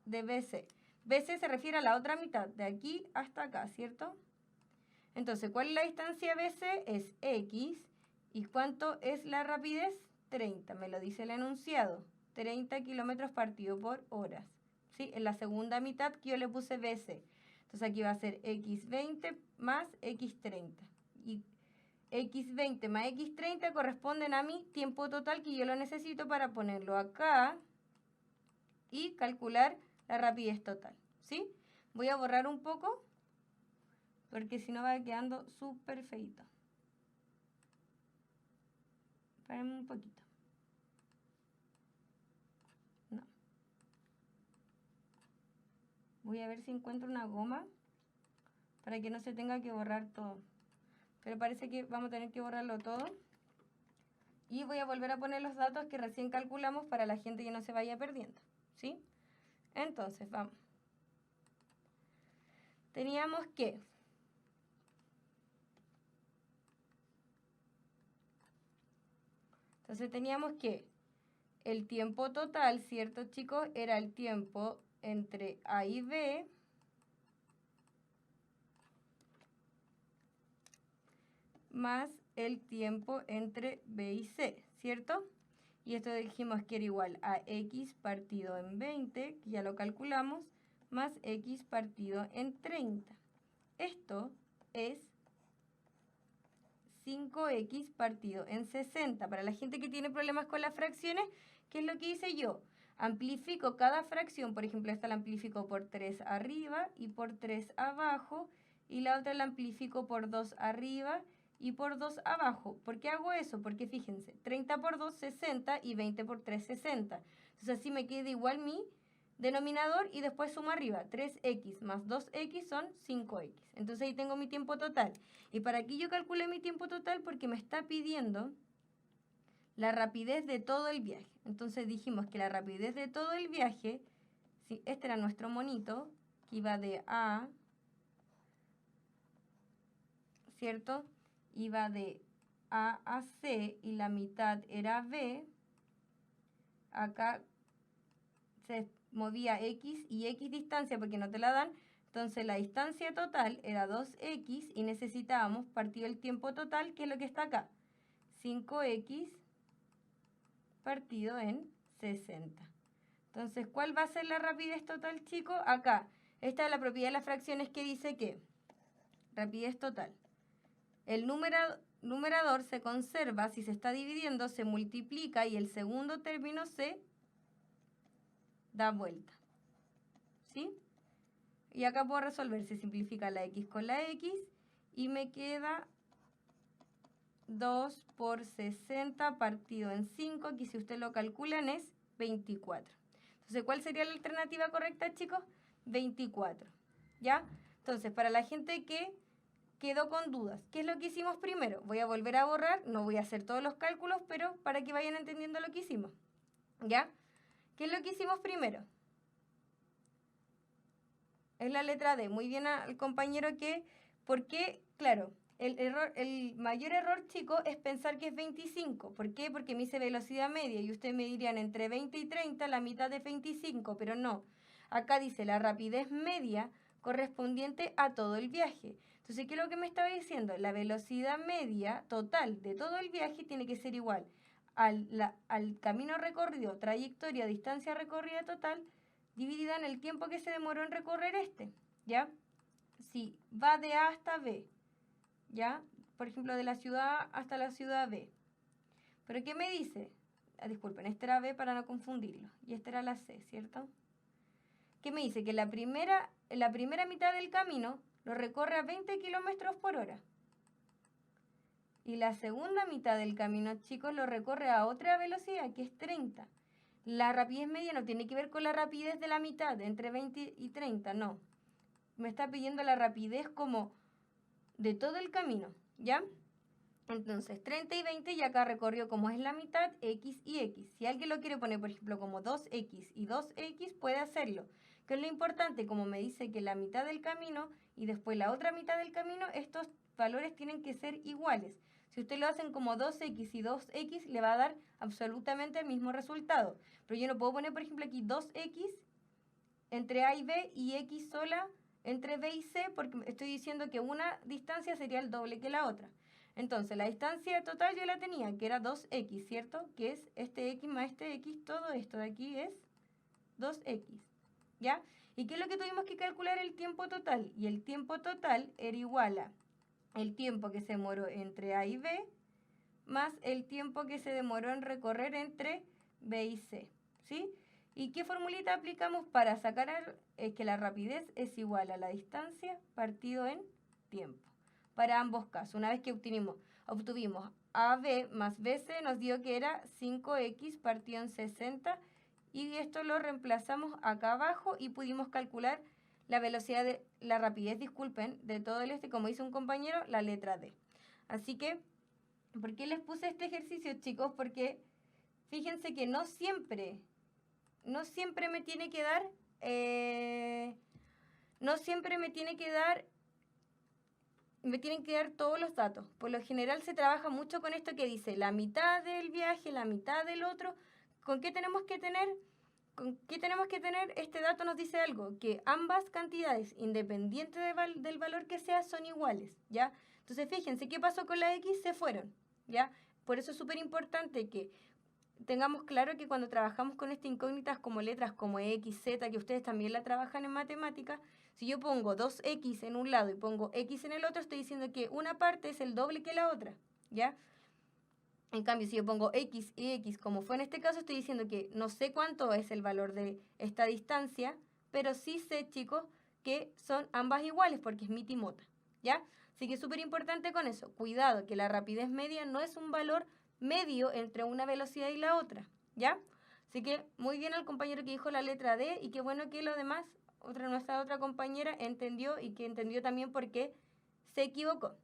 S1: de BC. BC se refiere a la otra mitad, de aquí hasta acá, ¿cierto? Entonces, ¿cuál es la distancia BC? Es X. ¿Y cuánto es la rapidez? 30, me lo dice el enunciado. 30 kilómetros partido por horas. ¿Sí? En la segunda mitad que yo le puse BC. Entonces, aquí va a ser X20 más X30. Y X20 más X30 corresponden a mi tiempo total que yo lo necesito para ponerlo acá y calcular la rapidez total. ¿Sí? Voy a borrar un poco porque si no va quedando súper feito. Espérenme un poquito. No. Voy a ver si encuentro una goma para que no se tenga que borrar todo. Pero parece que vamos a tener que borrarlo todo. Y voy a volver a poner los datos que recién calculamos para la gente que no se vaya perdiendo. ¿Sí? Entonces, vamos. Teníamos que... Entonces teníamos que el tiempo total, ¿cierto, chicos? Era el tiempo entre A y B más el tiempo entre B y C, ¿cierto? Y esto dijimos que era igual a X partido en 20, que ya lo calculamos, más X partido en 30. Esto es 5X partido en 60. Para la gente que tiene problemas con las fracciones, ¿qué es lo que hice yo? Amplifico cada fracción, por ejemplo, esta la amplifico por 3 arriba y por 3 abajo, y la otra la amplifico por 2 arriba y por 2 abajo. ¿Por qué hago eso? Porque fíjense, 30 por 2, 60 y 20 por 3, 60. Entonces así me queda igual mi denominador y después sumo arriba. 3x más 2x son 5x. Entonces ahí tengo mi tiempo total. Y para aquí yo calculé mi tiempo total porque me está pidiendo la rapidez de todo el viaje. Entonces dijimos que la rapidez de todo el viaje, si este era nuestro monito, que iba de A, ¿cierto? Iba de A a C y la mitad era B. Acá se movía X y X distancia porque no te la dan. Entonces la distancia total era 2X y necesitábamos partido el tiempo total, que es lo que está acá. 5X partido en 60. Entonces, ¿cuál va a ser la rapidez total, chicos? Acá, esta es la propiedad de las fracciones que dice que rapidez total. El numerador se conserva, si se está dividiendo, se multiplica y el segundo término se da vuelta. ¿Sí? Y acá puedo resolver, se simplifica la x con la x y me queda 2 por 60 partido en 5, que si ustedes lo calculan es 24. Entonces, ¿cuál sería la alternativa correcta, chicos? 24. ¿Ya? Entonces, para la gente que quedó con dudas, ¿qué es lo que hicimos primero? Voy a volver a borrar, no voy a hacer todos los cálculos, pero para que vayan entendiendo lo que hicimos. ¿Ya? ¿Qué es lo que hicimos primero? Es la letra D. Muy bien al compañero que, porque, claro, el mayor error, chicos, es pensar que es 25. ¿Por qué? Porque me dice velocidad media y ustedes me dirían entre 20 y 30, la mitad de 25, pero no. Acá dice la rapidez media correspondiente a todo el viaje. Entonces, ¿qué es lo que me estaba diciendo? La velocidad media total de todo el viaje tiene que ser igual al camino recorrido, trayectoria, distancia recorrida total, dividida en el tiempo que se demoró en recorrer este, ¿ya? Si va de A hasta B, ¿ya? Por ejemplo, de la ciudad A hasta la ciudad B. ¿Pero qué me dice? Disculpen, este era B para no confundirlo, y esta era la C, ¿cierto? ¿Qué me dice? Que la primera mitad del camino lo recorre a 20 kilómetros por hora. Y la segunda mitad del camino, chicos, lo recorre a otra velocidad, que es 30. La rapidez media no tiene que ver con la rapidez de la mitad, entre 20 y 30, no. Me está pidiendo la rapidez como de todo el camino, ¿ya? Entonces, 30 y 20 y acá recorrió como es la mitad, X y X. Si alguien lo quiere poner, por ejemplo, como 2X y 2X, puede hacerlo. Que es lo importante, como me dice que la mitad del camino y después la otra mitad del camino, estos valores tienen que ser iguales. Si usted lo hacen como 2X y 2X, le va a dar absolutamente el mismo resultado. Pero yo no puedo poner, por ejemplo, aquí 2X entre A y B y X sola entre B y C, porque estoy diciendo que una distancia sería el doble que la otra. Entonces, la distancia total yo la tenía, que era 2x, ¿cierto? Que es este x más este x, todo esto de aquí es 2x, ¿ya? ¿Y qué es lo que tuvimos que calcular? El tiempo total. Y el tiempo total era igual a el tiempo que se demoró entre A y B más el tiempo que se demoró en recorrer entre B y C, ¿sí? ¿Y qué formulita aplicamos para sacar que la rapidez es igual a la distancia partido en tiempo? Para ambos casos, una vez que obtuvimos AB más BC, nos dio que era 5X partido en 60, y esto lo reemplazamos acá abajo y pudimos calcular la velocidad la rapidez, disculpen, de todo el como dice un compañero, la letra D. Así que, ¿por qué les puse este ejercicio, chicos? Porque fíjense que no siempre me tiene que dar, me tienen que dar todos los datos. Por lo general se trabaja mucho con esto que dice la mitad del viaje, la mitad del otro. ¿Con qué tenemos que tener? ¿Con qué tenemos que tener? Este dato nos dice algo, que ambas cantidades, independiente del valor que sea, son iguales, ¿ya? Entonces, fíjense, ¿qué pasó con la X? Se fueron, ¿ya? Por eso es súper importante que tengamos claro que cuando trabajamos con estas incógnitas como letras como X, Z, que ustedes también la trabajan en matemáticas, si yo pongo 2X en un lado y pongo X en el otro, estoy diciendo que una parte es el doble que la otra, ¿ya? En cambio, si yo pongo X y X, como fue en este caso, estoy diciendo que no sé cuánto es el valor de esta distancia, pero sí sé, chicos, que son ambas iguales porque es miti-mota, ¿ya? Así que es súper importante con eso. Cuidado, que la rapidez media no es un valor medio entre una velocidad y la otra, ¿ya? Así que muy bien al compañero que dijo la letra D y qué bueno que lo demás, nuestra otra compañera entendió y que entendió también por qué se equivocó.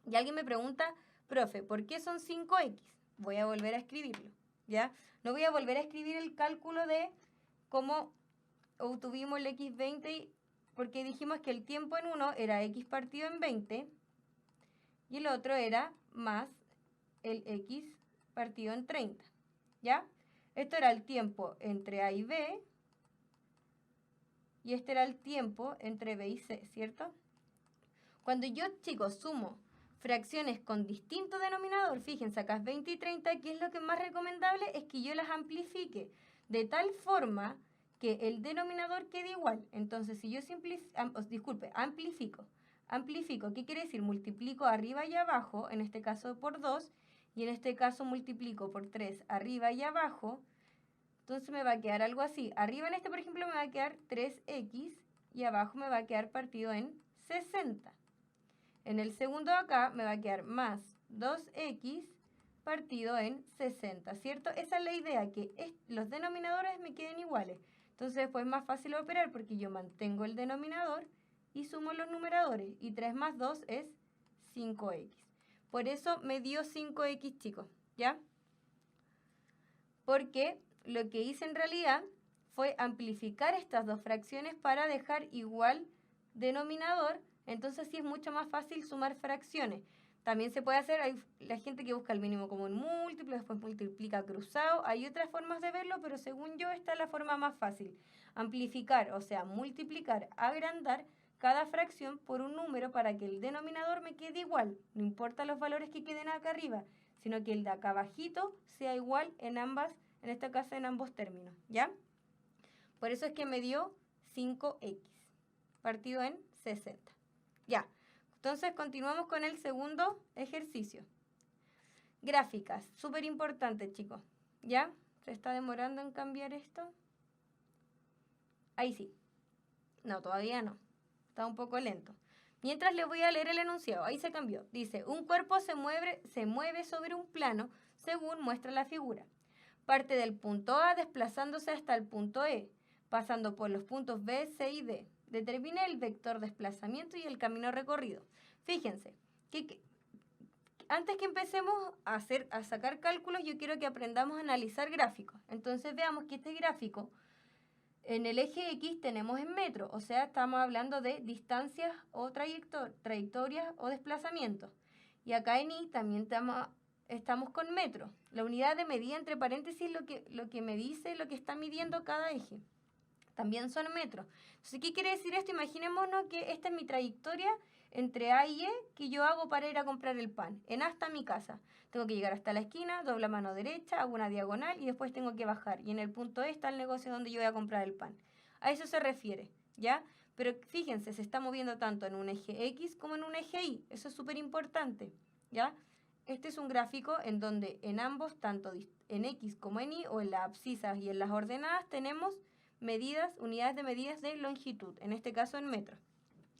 S1: Y alguien me pregunta, profe, ¿por qué son 5x? Voy a volver a escribirlo, ¿ya? No voy a volver a escribir el cálculo de cómo obtuvimos el x20 porque dijimos que el tiempo en uno era x partido en 20 y el otro era más el x partido en 30, ¿ya? Esto era el tiempo entre A y B y este era el tiempo entre B y C, ¿cierto? Cuando yo, chicos, sumo fracciones con distinto denominador, fíjense, acá es 20 y 30, ¿qué es lo que es más recomendable? Es que yo las amplifique de tal forma que el denominador quede igual. Entonces, si yo amplifico, ¿qué quiere decir? Multiplico arriba y abajo, en este caso por 2, y en este caso multiplico por 3 arriba y abajo, entonces me va a quedar algo así. Arriba en este, por ejemplo, me va a quedar 3x y abajo me va a quedar partido en 60. En el segundo de acá me va a quedar más 2x partido en 60, ¿cierto? Esa es la idea, que los denominadores me queden iguales. Entonces después es más fácil operar porque yo mantengo el denominador y sumo los numeradores. Y 3 más 2 es 5x. Por eso me dio 5x, chicos, ¿ya? Porque lo que hice en realidad fue amplificar estas dos fracciones para dejar igual denominador. Entonces sí es mucho más fácil sumar fracciones. También se puede hacer, hay la gente que busca el mínimo común múltiplo, después multiplica cruzado. Hay otras formas de verlo, pero según yo esta es la forma más fácil. Amplificar, o sea, multiplicar, agrandar cada fracción por un número para que el denominador me quede igual. No importa los valores que queden acá arriba, sino que el de acá abajito sea igual en este caso en ambos términos, ¿ya? Por eso es que me dio 5x partido en 60. Ya, entonces continuamos con el segundo ejercicio. Gráficas, súper importante, chicos. ¿Ya? ¿Se está demorando en cambiar esto? Ahí sí. No, todavía no. Está un poco lento. Mientras les voy a leer el enunciado. Ahí se cambió. Dice, un cuerpo se mueve sobre un plano según muestra la figura. Parte del punto A desplazándose hasta el punto E, pasando por los puntos B, C y D. Determine el vector desplazamiento y el camino recorrido. Fíjense, que antes que empecemos a sacar cálculos, yo quiero que aprendamos a analizar gráficos. Entonces veamos que este gráfico, en el eje X tenemos en metros, o sea, estamos hablando de distancias o trayectorias o desplazamientos. Y acá en Y también estamos con metros. La unidad de medida, entre paréntesis, lo que me dice lo que está midiendo cada eje. También son metros. Entonces, ¿qué quiere decir esto? Imaginémonos que esta es mi trayectoria entre A y E que yo hago para ir a comprar el pan. En A está mi casa. Tengo que llegar hasta la esquina, doblo a mano derecha, hago una diagonal y después tengo que bajar. Y en el punto E está el negocio donde yo voy a comprar el pan. A eso se refiere, ¿ya? Pero fíjense, se está moviendo tanto en un eje X como en un eje Y. Eso es súper importante, ¿ya? Este es un gráfico en donde en ambos, tanto en X como en Y, o en las abscisas y en las ordenadas, tenemos unidades de medidas de longitud, en este caso en metros.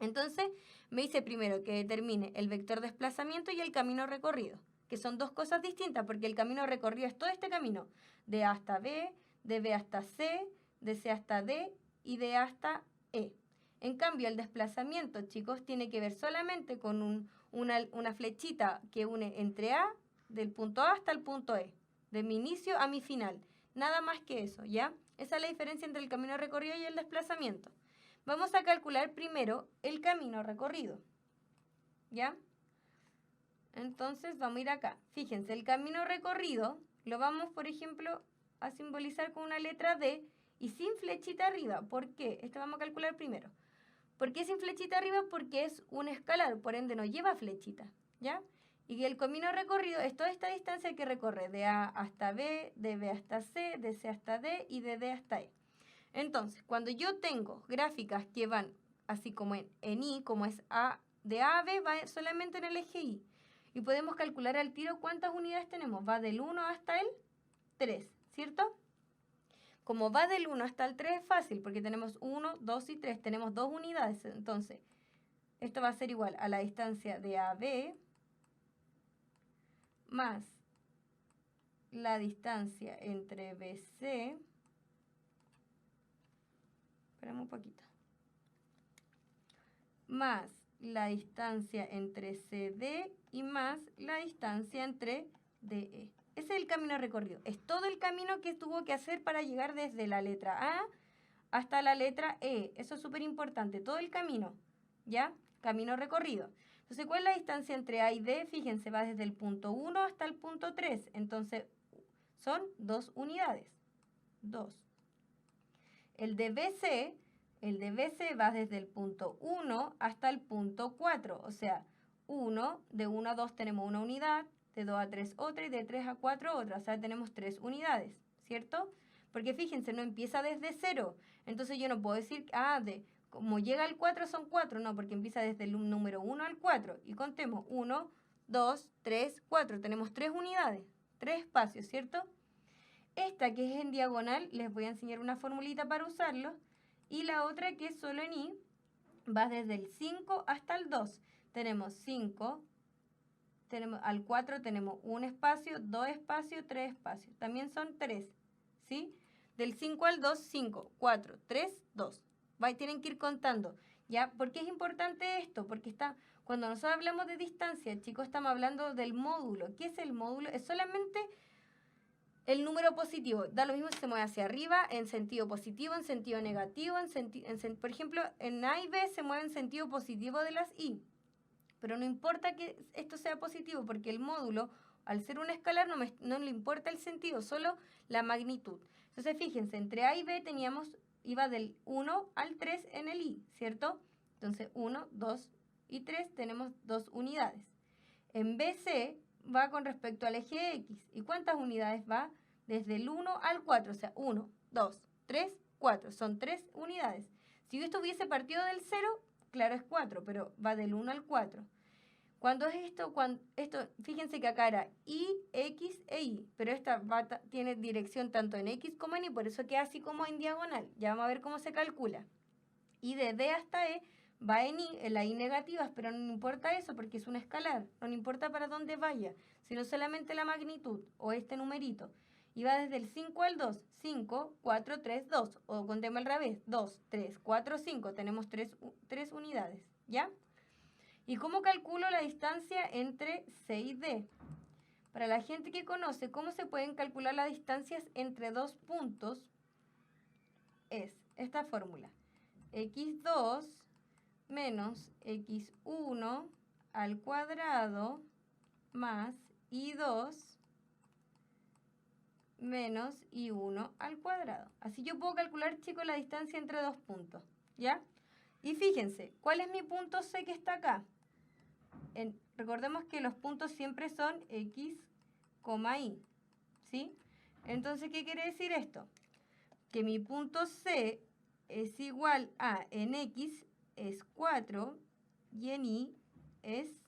S1: Entonces, me dice primero que determine el vector desplazamiento y el camino recorrido, que son dos cosas distintas, porque el camino recorrido es todo este camino, de A hasta B, de B hasta C, de C hasta D y de A hasta E. En cambio, el desplazamiento, chicos, tiene que ver solamente con una flechita que une entre A, del punto A hasta el punto E, de mi inicio a mi final. Nada más que eso, ¿ya? Esa es la diferencia entre el camino recorrido y el desplazamiento. Vamos a calcular primero el camino recorrido, ¿ya? Entonces vamos a ir acá. Fíjense, el camino recorrido lo vamos, por ejemplo, a simbolizar con una letra D y sin flechita arriba. ¿Por qué? Esto vamos a calcular primero. ¿Por qué sin flechita arriba? Porque es un escalar, por ende no lleva flechita, ¿ya? Y el camino recorrido es toda esta distancia que recorre de A hasta B, de B hasta C, de C hasta D y de D hasta E. Entonces, cuando yo tengo gráficas que van así como en Y, como es A, de A a B, va solamente en el eje Y. Y podemos calcular al tiro cuántas unidades tenemos. Va del 1 hasta el 3, ¿cierto? Como va del 1 hasta el 3 es fácil, porque tenemos 1, 2 y 3. Tenemos 2 unidades. Entonces, esto va a ser igual a la distancia de AB más la distancia entre BC. Esperamos un poquito. Más la distancia entre CD y más la distancia entre DE. Ese es el camino recorrido. Es todo el camino que tuvo que hacer para llegar desde la letra A hasta la letra E. Eso es súper importante. Todo el camino, ¿ya? Camino recorrido. Entonces, ¿cuál es la distancia entre A y D? Fíjense, va desde el punto 1 hasta el punto 3. Entonces, son 2 unidades. 2. El de BC va desde el punto 1 hasta el punto 4. O sea, de 1 a 2 tenemos una unidad, de 2 a 3 otra y de 3 a 4 otra. O sea, tenemos 3 unidades, ¿cierto? Porque fíjense, no empieza desde 0. Entonces yo no puedo decir, como llega al 4 son 4. No, porque empieza desde el número 1 al 4. Y contemos 1, 2, 3, 4. Tenemos 3 unidades, 3 espacios, ¿cierto? Esta que es en diagonal, les voy a enseñar una formulita para usarlo. Y la otra que es solo en Y, va desde el 5 hasta el 2. Tenemos 5, al 4 tenemos un espacio, 2 espacios, 3 espacios. También son 3, ¿sí? Del 5 al 2, 5, 4, 3, 2. Tienen que ir contando, ¿ya? ¿Por qué es importante esto? Porque cuando nosotros hablamos de distancia, chicos, estamos hablando del módulo. ¿Qué es el módulo? Es solamente el número positivo. Da lo mismo si se mueve hacia arriba, en sentido positivo, en sentido negativo. Por ejemplo, en A y B se mueve en sentido positivo de las Y. Pero no importa que esto sea positivo, porque el módulo, al ser un escalar, no le importa el sentido, solo la magnitud. Entonces, fíjense, entre A y B iba del 1 al 3 en el Y, ¿cierto? Entonces, 1, 2 y 3 tenemos 2 unidades. En BC va con respecto al eje X. ¿Y cuántas unidades va? Desde el 1 al 4, o sea, 1, 2, 3, 4. Son 3 unidades. Si esto hubiese partido del 0, claro, es 4, pero va del 1 al 4. ¿Cuándo es esto? Fíjense que acá era Y, X e Y, pero esta tiene dirección tanto en X como en Y, por eso queda así como en diagonal. Ya vamos a ver cómo se calcula. Y de D hasta E va en la Y negativa, pero no importa eso porque es un escalar. No importa para dónde vaya, sino solamente la magnitud o este numerito. Y va desde el 5 al 2. 5, 4, 3, 2. O contemos al revés. 2, 3, 4, 5. Tenemos 3 unidades, ¿ya? ¿Y cómo calculo la distancia entre C y D? Para la gente que conoce cómo se pueden calcular las distancias entre dos puntos, es esta fórmula. X2 menos X1 al cuadrado más Y2 menos Y1 al cuadrado. Así yo puedo calcular, chicos, la distancia entre dos puntos, ¿ya? Y fíjense, ¿cuál es mi punto C que está acá? Recordemos que los puntos siempre son X, Y, ¿sí? Entonces, ¿qué quiere decir esto? Que mi punto C es igual a, en X es 4 y en Y es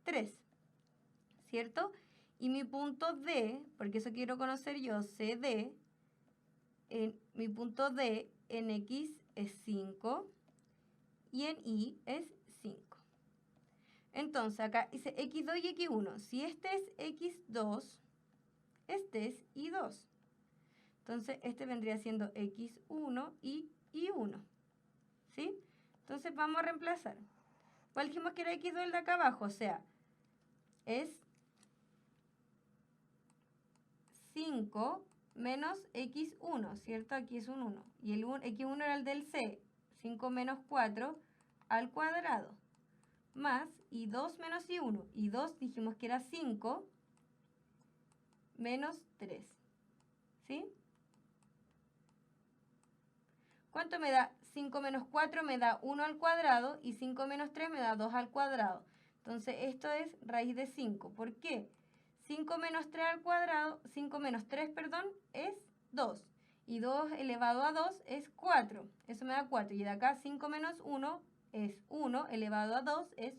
S1: 3, ¿cierto? Y mi punto D, porque eso quiero conocer yo, CD, mi punto D en X es 5 y en Y es 5. Entonces, acá dice X2 y X1. Si este es X2, este es Y2. Entonces, este vendría siendo X1 y Y1. ¿Sí? Entonces, vamos a reemplazar. ¿Cuál dijimos que era X2 el de acá abajo? O sea, es 5 menos X1, ¿cierto? Aquí es un 1. Y el X1 era el del C. 5 menos 4 al cuadrado. más I2 menos I1. I2 dijimos que era 5 menos 3. ¿Sí? ¿Cuánto me da? 5 menos 4 me da 1 al cuadrado y 5 menos 3 me da 2 al cuadrado. Entonces esto es raíz de 5. ¿Por qué? 5 menos 3 al cuadrado, 5 menos 3, perdón, es 2. Y 2 elevado a 2 es 4. Eso me da 4. Y de acá 5 menos 1 es 1 elevado a 2 es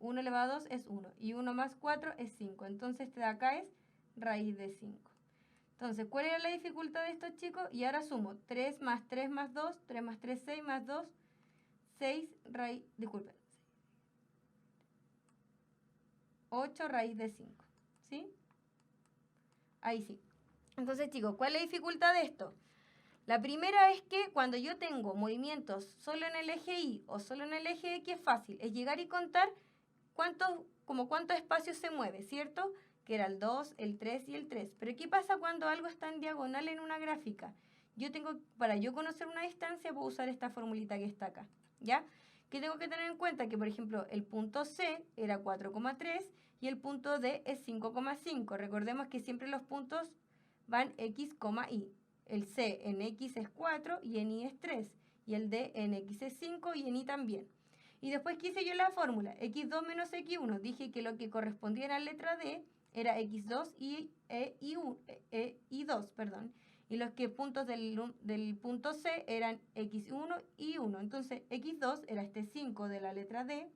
S1: 1 elevado a 2 es 1. Y 1 más 4 es 5. Entonces este de acá es raíz de 5. Entonces, ¿cuál era la dificultad de estos chicos? Y ahora sumo 3 más 3 más 2, 3 más 3, 6 más 2, 6 raíz, disculpen, 8 raíz de 5. ¿Sí? Ahí sí. Entonces, chicos, ¿cuál es la dificultad de esto? La primera es que cuando yo tengo movimientos solo en el eje Y o solo en el eje X es fácil. Es llegar y contar cuántos espacios se mueve, ¿cierto? Que era el 2, el 3 y el 3. Pero ¿qué pasa cuando algo está en diagonal en una gráfica? Para yo conocer una distancia, puedo usar esta formulita que está acá, ¿ya? ¿Qué tengo que tener en cuenta? Que, por ejemplo, el punto C era 4,3 y el punto D es 5,5. Recordemos que siempre los puntos van X, Y. El C en X es 4 y en Y es 3. Y el D en X es 5 y en Y también. Y después, ¿qué hice yo la fórmula? X2 menos X1. Dije que lo que correspondía a la letra D era X2 y I2, perdón. Y los que puntos del punto C eran X1 y 1. Entonces, X2 era este 5 de la letra D,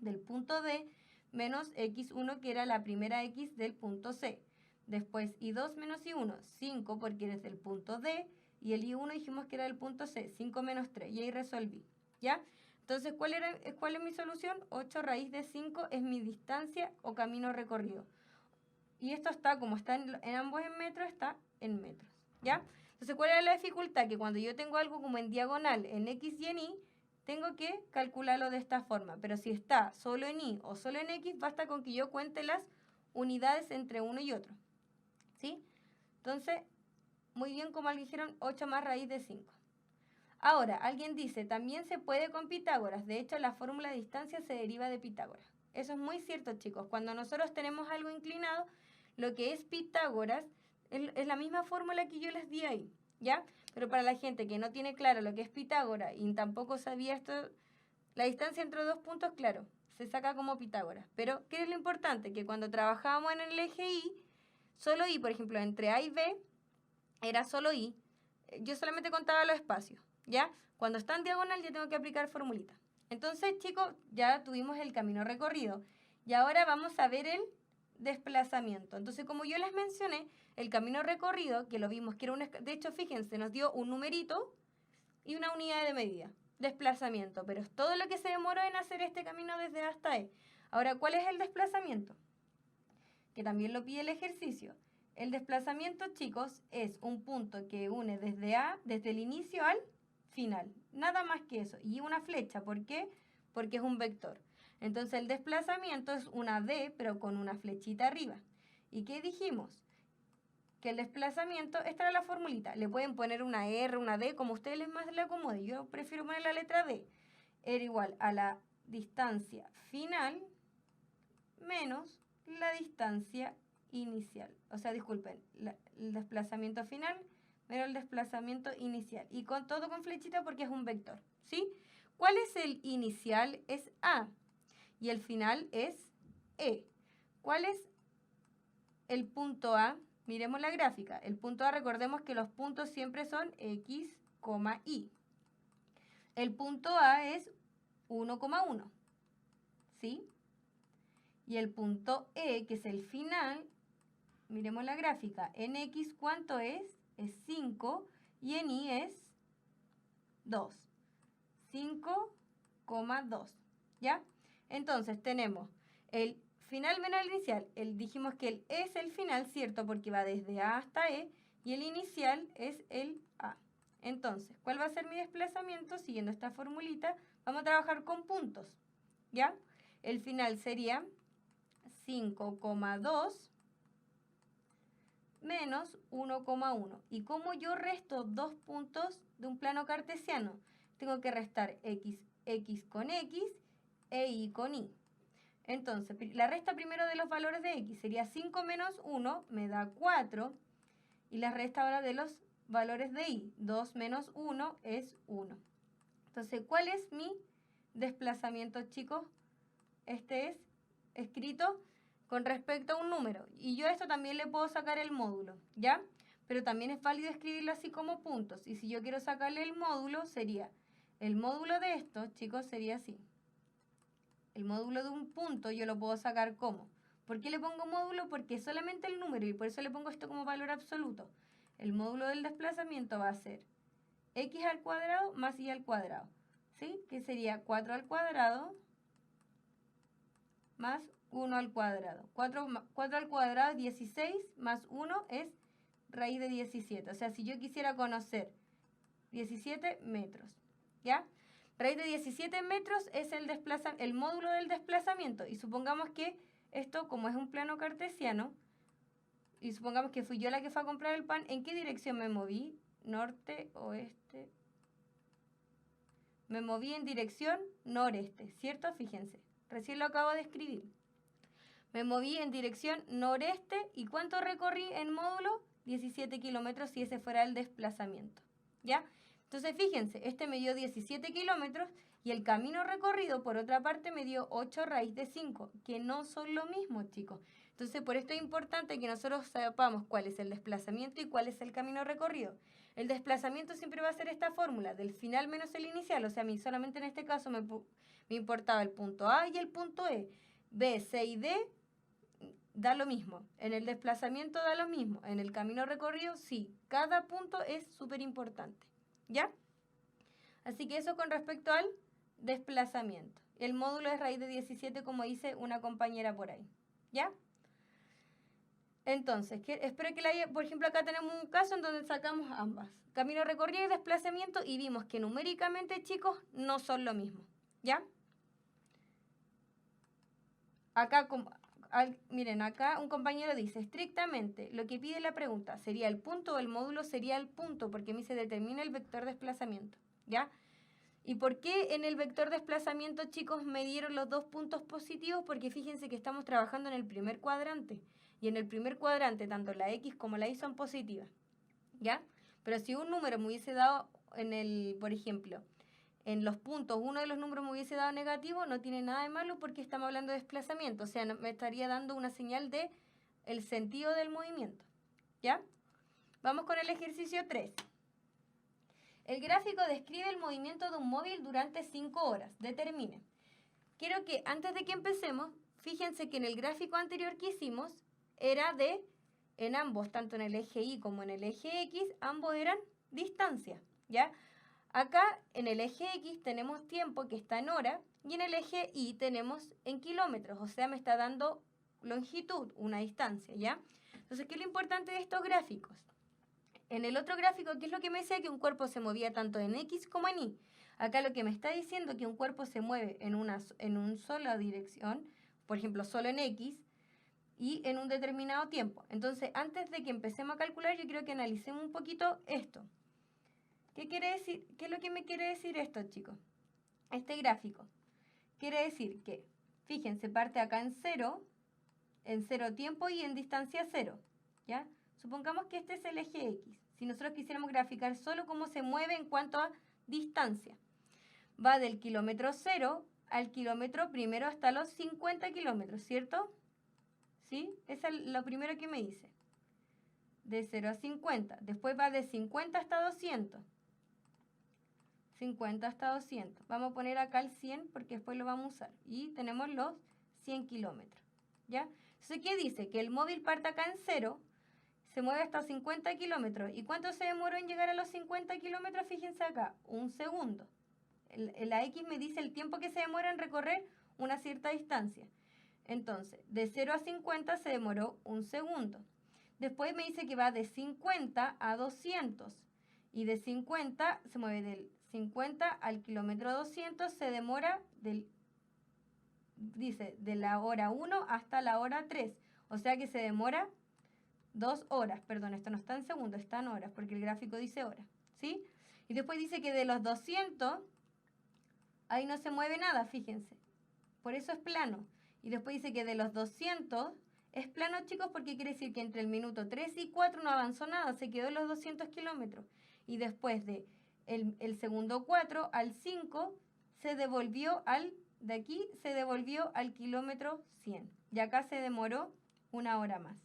S1: del punto D, menos X1, que era la primera X del punto C. Después, I2 menos I1, 5 porque eres del punto D, y el I1 dijimos que era del punto C, 5 menos 3, y ahí resolví, ¿ya? Entonces, ¿cuál es mi solución? 8 raíz de 5 es mi distancia o camino recorrido. Y esto está, como está en ambos en metros, está en metros, ¿ya? Entonces, ¿cuál es la dificultad? Que cuando yo tengo algo como en diagonal, en X y en Y, tengo que calcularlo de esta forma. Pero si está solo en Y o solo en X, basta con que yo cuente las unidades entre uno y otro, ¿sí? Entonces, muy bien, como dijeron, 8 más raíz de 5. Ahora, alguien dice, también se puede con Pitágoras. De hecho, la fórmula de distancia se deriva de Pitágoras. Eso es muy cierto, chicos. Cuando nosotros tenemos algo inclinado, lo que es Pitágoras es la misma fórmula que yo les di ahí, ¿ya? Pero para la gente que no tiene claro lo que es Pitágoras y tampoco sabía esto, la distancia entre dos puntos, claro, se saca como Pitágoras. Pero, ¿qué es lo importante? Que cuando trabajábamos en el eje Y, solo Y, por ejemplo, entre A y B, era solo Y. Yo solamente contaba los espacios, ¿ya? Cuando está en diagonal ya tengo que aplicar formulita. Entonces, chicos, ya tuvimos el camino recorrido. Y ahora vamos a ver el desplazamiento. Entonces, como yo les mencioné, el camino recorrido, que lo vimos que era de hecho, fíjense, nos dio un numerito y una unidad de medida. Desplazamiento, pero es todo lo que se demoró en hacer este camino desde A hasta E. Ahora, ¿cuál es el desplazamiento? Que también lo pide el ejercicio. El desplazamiento, chicos, es un punto que une desde el inicio al final. Nada más que eso. Y una flecha, ¿por qué? Porque es un vector. Entonces el desplazamiento es una D, pero con una flechita arriba. ¿Y qué dijimos? Que el desplazamiento, esta era la formulita. Le pueden poner una R, una D, como a ustedes les más les acomode. Yo prefiero poner la letra D. Era igual a la distancia final menos la distancia inicial. O sea, disculpen, el desplazamiento final menos el desplazamiento inicial. Y con todo con flechita porque es un vector, ¿sí? ¿Cuál es el inicial? Es A. Y el final es E. ¿Cuál es el punto A? Miremos la gráfica. El punto A, recordemos que los puntos siempre son X, Y. El punto A es 1,1, ¿sí? Y el punto E, que es el final, miremos la gráfica. En X, ¿cuánto es? Es 5 y en Y es 2. 5,2. ¿Ya? Entonces tenemos el final menos el inicial. Dijimos que el E es el final, ¿cierto? Porque va desde A hasta E. Y el inicial es el A. Entonces, ¿cuál va a ser mi desplazamiento? Siguiendo esta formulita, vamos a trabajar con puntos. ¿Ya? El final sería 5,2 menos 1,1. ¿Y cómo yo resto dos puntos de un plano cartesiano? Tengo que restar x con x e y con y. Entonces, la resta primero de los valores de x sería 5 menos 1, me da 4. Y la resta ahora de los valores de y. 2 menos 1 es 1. Entonces, ¿cuál es mi desplazamiento, chicos? Este es escrito con respecto a un número. Y yo a esto también le puedo sacar el módulo, ¿ya? Pero también es válido escribirlo así como puntos. Y si yo quiero sacarle el módulo, sería... El módulo de esto, chicos, sería así. El módulo de un punto yo lo puedo sacar como. ¿Por qué le pongo módulo? Porque es solamente el número y por eso le pongo esto como valor absoluto. El módulo del desplazamiento va a ser x al cuadrado más y al cuadrado. ¿Sí? Que sería 4 al cuadrado más 1 al cuadrado. 4 al cuadrado es 16 más 1 es raíz de 17. O sea, si yo quisiera conocer 17 metros, ¿ya? Raíz de 17 metros es el módulo del desplazamiento. Y supongamos que esto, como es un plano cartesiano, y supongamos que fui yo la que fue a comprar el pan, ¿en qué dirección me moví? Norte, oeste. Me moví en dirección noreste, ¿cierto? Fíjense, recién lo acabo de escribir. Me moví en dirección noreste, ¿y cuánto recorrí en módulo? 17 kilómetros si ese fuera el desplazamiento, ¿ya? Entonces, fíjense, este me dio 17 kilómetros y el camino recorrido, por otra parte, me dio 8 raíz de 5, que no son lo mismo, chicos. Entonces, por esto es importante que nosotros sepamos cuál es el desplazamiento y cuál es el camino recorrido. El desplazamiento siempre va a ser esta fórmula, del final menos el inicial. O sea, a mí solamente en este caso me importaba el punto A y el punto E. B, C y D da lo mismo. En el desplazamiento da lo mismo. En el camino recorrido, sí. Cada punto es súper importante. ¿Ya? Así que eso con respecto al desplazamiento. El módulo es raíz de 17, como dice una compañera por ahí. ¿Ya? Entonces, espero que por ejemplo, acá tenemos un caso en donde sacamos ambas. Camino recorrido y desplazamiento y vimos que numéricamente, chicos, no son lo mismo. ¿Ya? Acá, miren, acá un compañero dice, estrictamente, lo que pide la pregunta sería el punto o el módulo sería el punto, porque a mí se determina el vector desplazamiento, ¿ya? ¿Y por qué en el vector desplazamiento, chicos, me dieron los dos puntos positivos? Porque fíjense que estamos trabajando en el primer cuadrante, y en el primer cuadrante tanto la X como la Y son positivas, ¿ya? Pero si un número me hubiese dado por ejemplo, en los puntos uno de los números me hubiese dado negativo, no tiene nada de malo porque estamos hablando de desplazamiento. O sea, me estaría dando una señal de el sentido del movimiento. ¿Ya? Vamos con el ejercicio 3. El gráfico describe el movimiento de un móvil durante 5 horas. Determine. Quiero que antes de que empecemos, fíjense que en el gráfico anterior que hicimos era en ambos, tanto en el eje Y como en el eje X, ambos eran distancia. ¿Ya? Acá en el eje X tenemos tiempo que está en hora y en el eje Y tenemos en kilómetros, o sea, me está dando longitud, una distancia, ¿ya? Entonces, ¿qué es lo importante de estos gráficos? En el otro gráfico, ¿qué es lo que me decía? Que un cuerpo se movía tanto en X como en Y. Acá lo que me está diciendo es que un cuerpo se mueve en una sola dirección, por ejemplo, solo en X, y en un determinado tiempo. Entonces, antes de que empecemos a calcular, yo quiero que analicemos un poquito esto. ¿Qué quiere decir? ¿Qué es lo que me quiere decir esto, chicos? Este gráfico. Quiere decir que, fíjense, parte acá en cero tiempo y en distancia 0, ¿ya? Supongamos que este es el eje X. Si nosotros quisiéramos graficar solo cómo se mueve en cuanto a distancia, va del kilómetro 0 al kilómetro primero hasta los 50 kilómetros, ¿cierto? ¿Sí? Eso es lo primero que me dice. De 0 a 50. Después va de 50 hasta 200. 50 hasta 200. Vamos a poner acá el 100 porque después lo vamos a usar. Y tenemos los 100 kilómetros. ¿Ya? Entonces, ¿qué dice? Que el móvil parte acá en 0, se mueve hasta 50 kilómetros. ¿Y cuánto se demoró en llegar a los 50 kilómetros? Fíjense acá, un segundo. La X me dice el tiempo que se demora en recorrer una cierta distancia. Entonces, de 0 a 50 se demoró un segundo. Después me dice que va de 50 a 200. Y de 50 se mueve del 50 al kilómetro 200, se demora dice, de la hora 1 hasta la hora 3. O sea que se demora 2 horas. Perdón, esto no está en segundos, está en horas, porque el gráfico dice horas. ¿Sí? Y después dice que de los 200, ahí no se mueve nada, fíjense. Por eso es plano. Y después dice que de los 200 es plano, chicos, porque quiere decir que entre el minuto 3 y 4 no avanzó nada, se quedó en los 200 kilómetros. Y después de el segundo 4 al 5 se devolvió de aquí se devolvió al kilómetro 100. Y acá se demoró 1 hora más.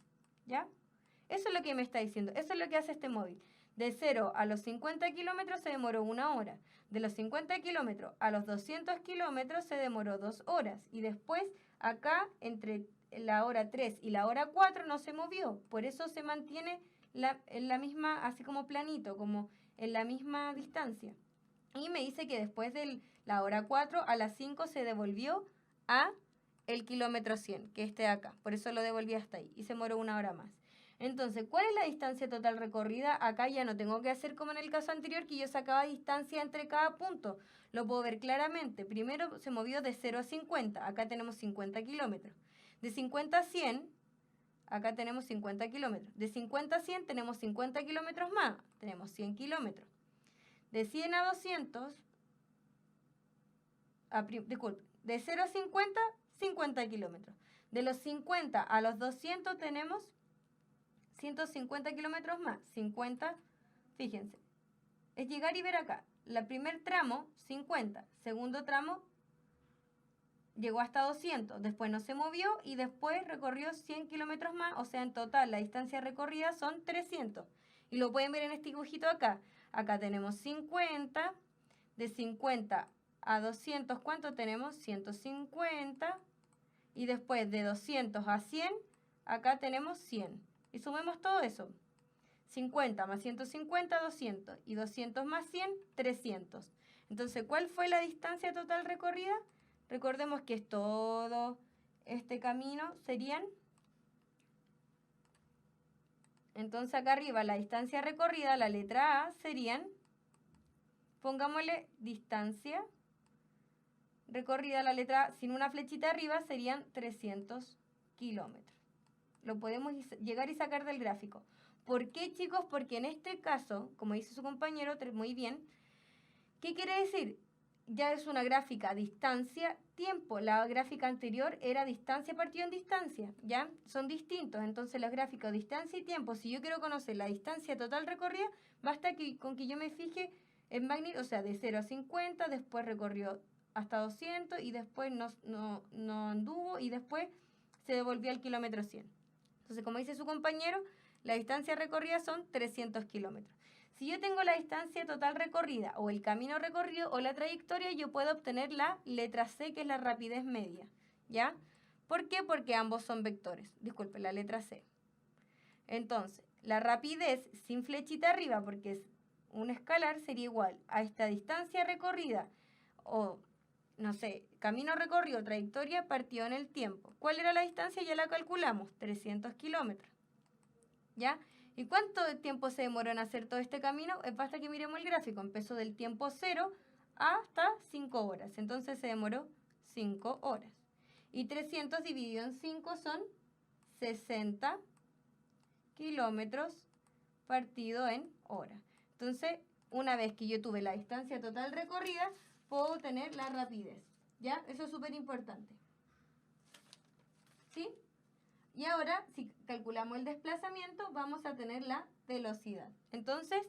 S1: ¿Ya? Eso es lo que me está diciendo. Eso es lo que hace este móvil. De 0 a los 50 kilómetros se demoró 1 hora. De los 50 kilómetros a los 200 kilómetros se demoró 2 horas. Y después acá entre la hora 3 y la hora 4 no se movió. Por eso se mantiene en la misma, así como planito, como en la misma distancia. Y me dice que después de la hora 4 a las 5 se devolvió a el kilómetro 100, que esté acá. Por eso lo devolví hasta ahí. Y se demoró 1 hora más. Entonces, ¿cuál es la distancia total recorrida? Acá ya no tengo que hacer como en el caso anterior, que yo sacaba distancia entre cada punto. Lo puedo ver claramente. Primero se movió de 0 a 50. Acá tenemos 50 kilómetros. De 50 a 100, acá tenemos 50 kilómetros. De 50 a 100 tenemos 50 kilómetros más. Tenemos 100 kilómetros. De 100 a 200, disculpe, de 0 a 50, 50 kilómetros. De los 50 a los 200 tenemos 150 kilómetros más. 50, fíjense, es llegar y ver acá. El primer tramo, 50. Segundo tramo, llegó hasta 200. Después no se movió y después recorrió 100 kilómetros más. O sea, en total, la distancia recorrida son 300. Y lo pueden ver en este dibujito acá. Acá tenemos 50. De 50 a 200, ¿cuánto tenemos? 150. Y después de 200 a 100, acá tenemos 100. Y sumemos todo eso. 50 más 150, 200. Y 200 más 100, 300. Entonces, ¿cuál fue la distancia total recorrida? Recordemos que es todo este camino serían. Entonces, acá arriba la distancia recorrida, la letra A, serían, pongámosle distancia recorrida, la letra A, sin una flechita arriba, serían 300 kilómetros. Lo podemos llegar y sacar del gráfico. ¿Por qué, chicos? Porque en este caso, como dice su compañero, muy bien, ¿qué quiere decir? Ya es una gráfica distancia, tiempo. La gráfica anterior era distancia partido en distancia, ¿ya? Son distintos. Entonces, los gráficos distancia y tiempo, si yo quiero conocer la distancia total recorrida, basta con que yo me fije en magnitud, o sea, de 0 a 50, después recorrió hasta 200 y después no anduvo y después se devolvió al kilómetro 100. Entonces, como dice su compañero, la distancia recorrida son 300 kilómetros. Si yo tengo la distancia total recorrida o el camino recorrido o la trayectoria, yo puedo obtener la letra C, que es la rapidez media, ¿ya? ¿Por qué? Porque ambos son vectores. Disculpe, la letra C. Entonces, la rapidez sin flechita arriba, porque es un escalar, sería igual a esta distancia recorrida o, no sé, camino recorrido, trayectoria partido en el tiempo. ¿Cuál era la distancia? Ya la calculamos, 300 kilómetros, ¿ya? ¿Y cuánto tiempo se demoró en hacer todo este camino? Basta que miremos el gráfico. Empezó del tiempo 0 hasta 5 horas. Entonces se demoró 5 horas. Y 300 dividido en 5 son 60 kilómetros partido en hora. Entonces, una vez que yo tuve la distancia total recorrida, puedo tener la rapidez. ¿Ya? Eso es súper importante. ¿Sí? Y ahora, si calculamos el desplazamiento, vamos a tener la velocidad. Entonces,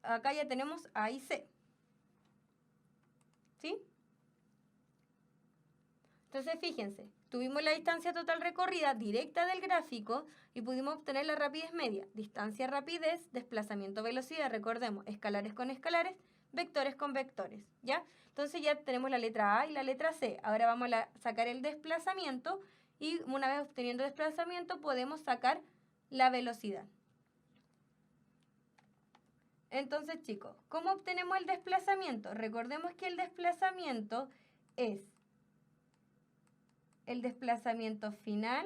S1: acá ya tenemos A y C. ¿Sí? Entonces, fíjense, tuvimos la distancia total recorrida directa del gráfico y pudimos obtener la rapidez media. Distancia, rapidez, desplazamiento, velocidad. Recordemos, escalares con escalares, vectores con vectores. ¿Ya? Entonces ya tenemos la letra A y la letra C. Ahora vamos a sacar el desplazamiento. Y una vez obteniendo desplazamiento podemos sacar la velocidad. Entonces, chicos, ¿cómo obtenemos el desplazamiento? Recordemos que el desplazamiento es el desplazamiento final.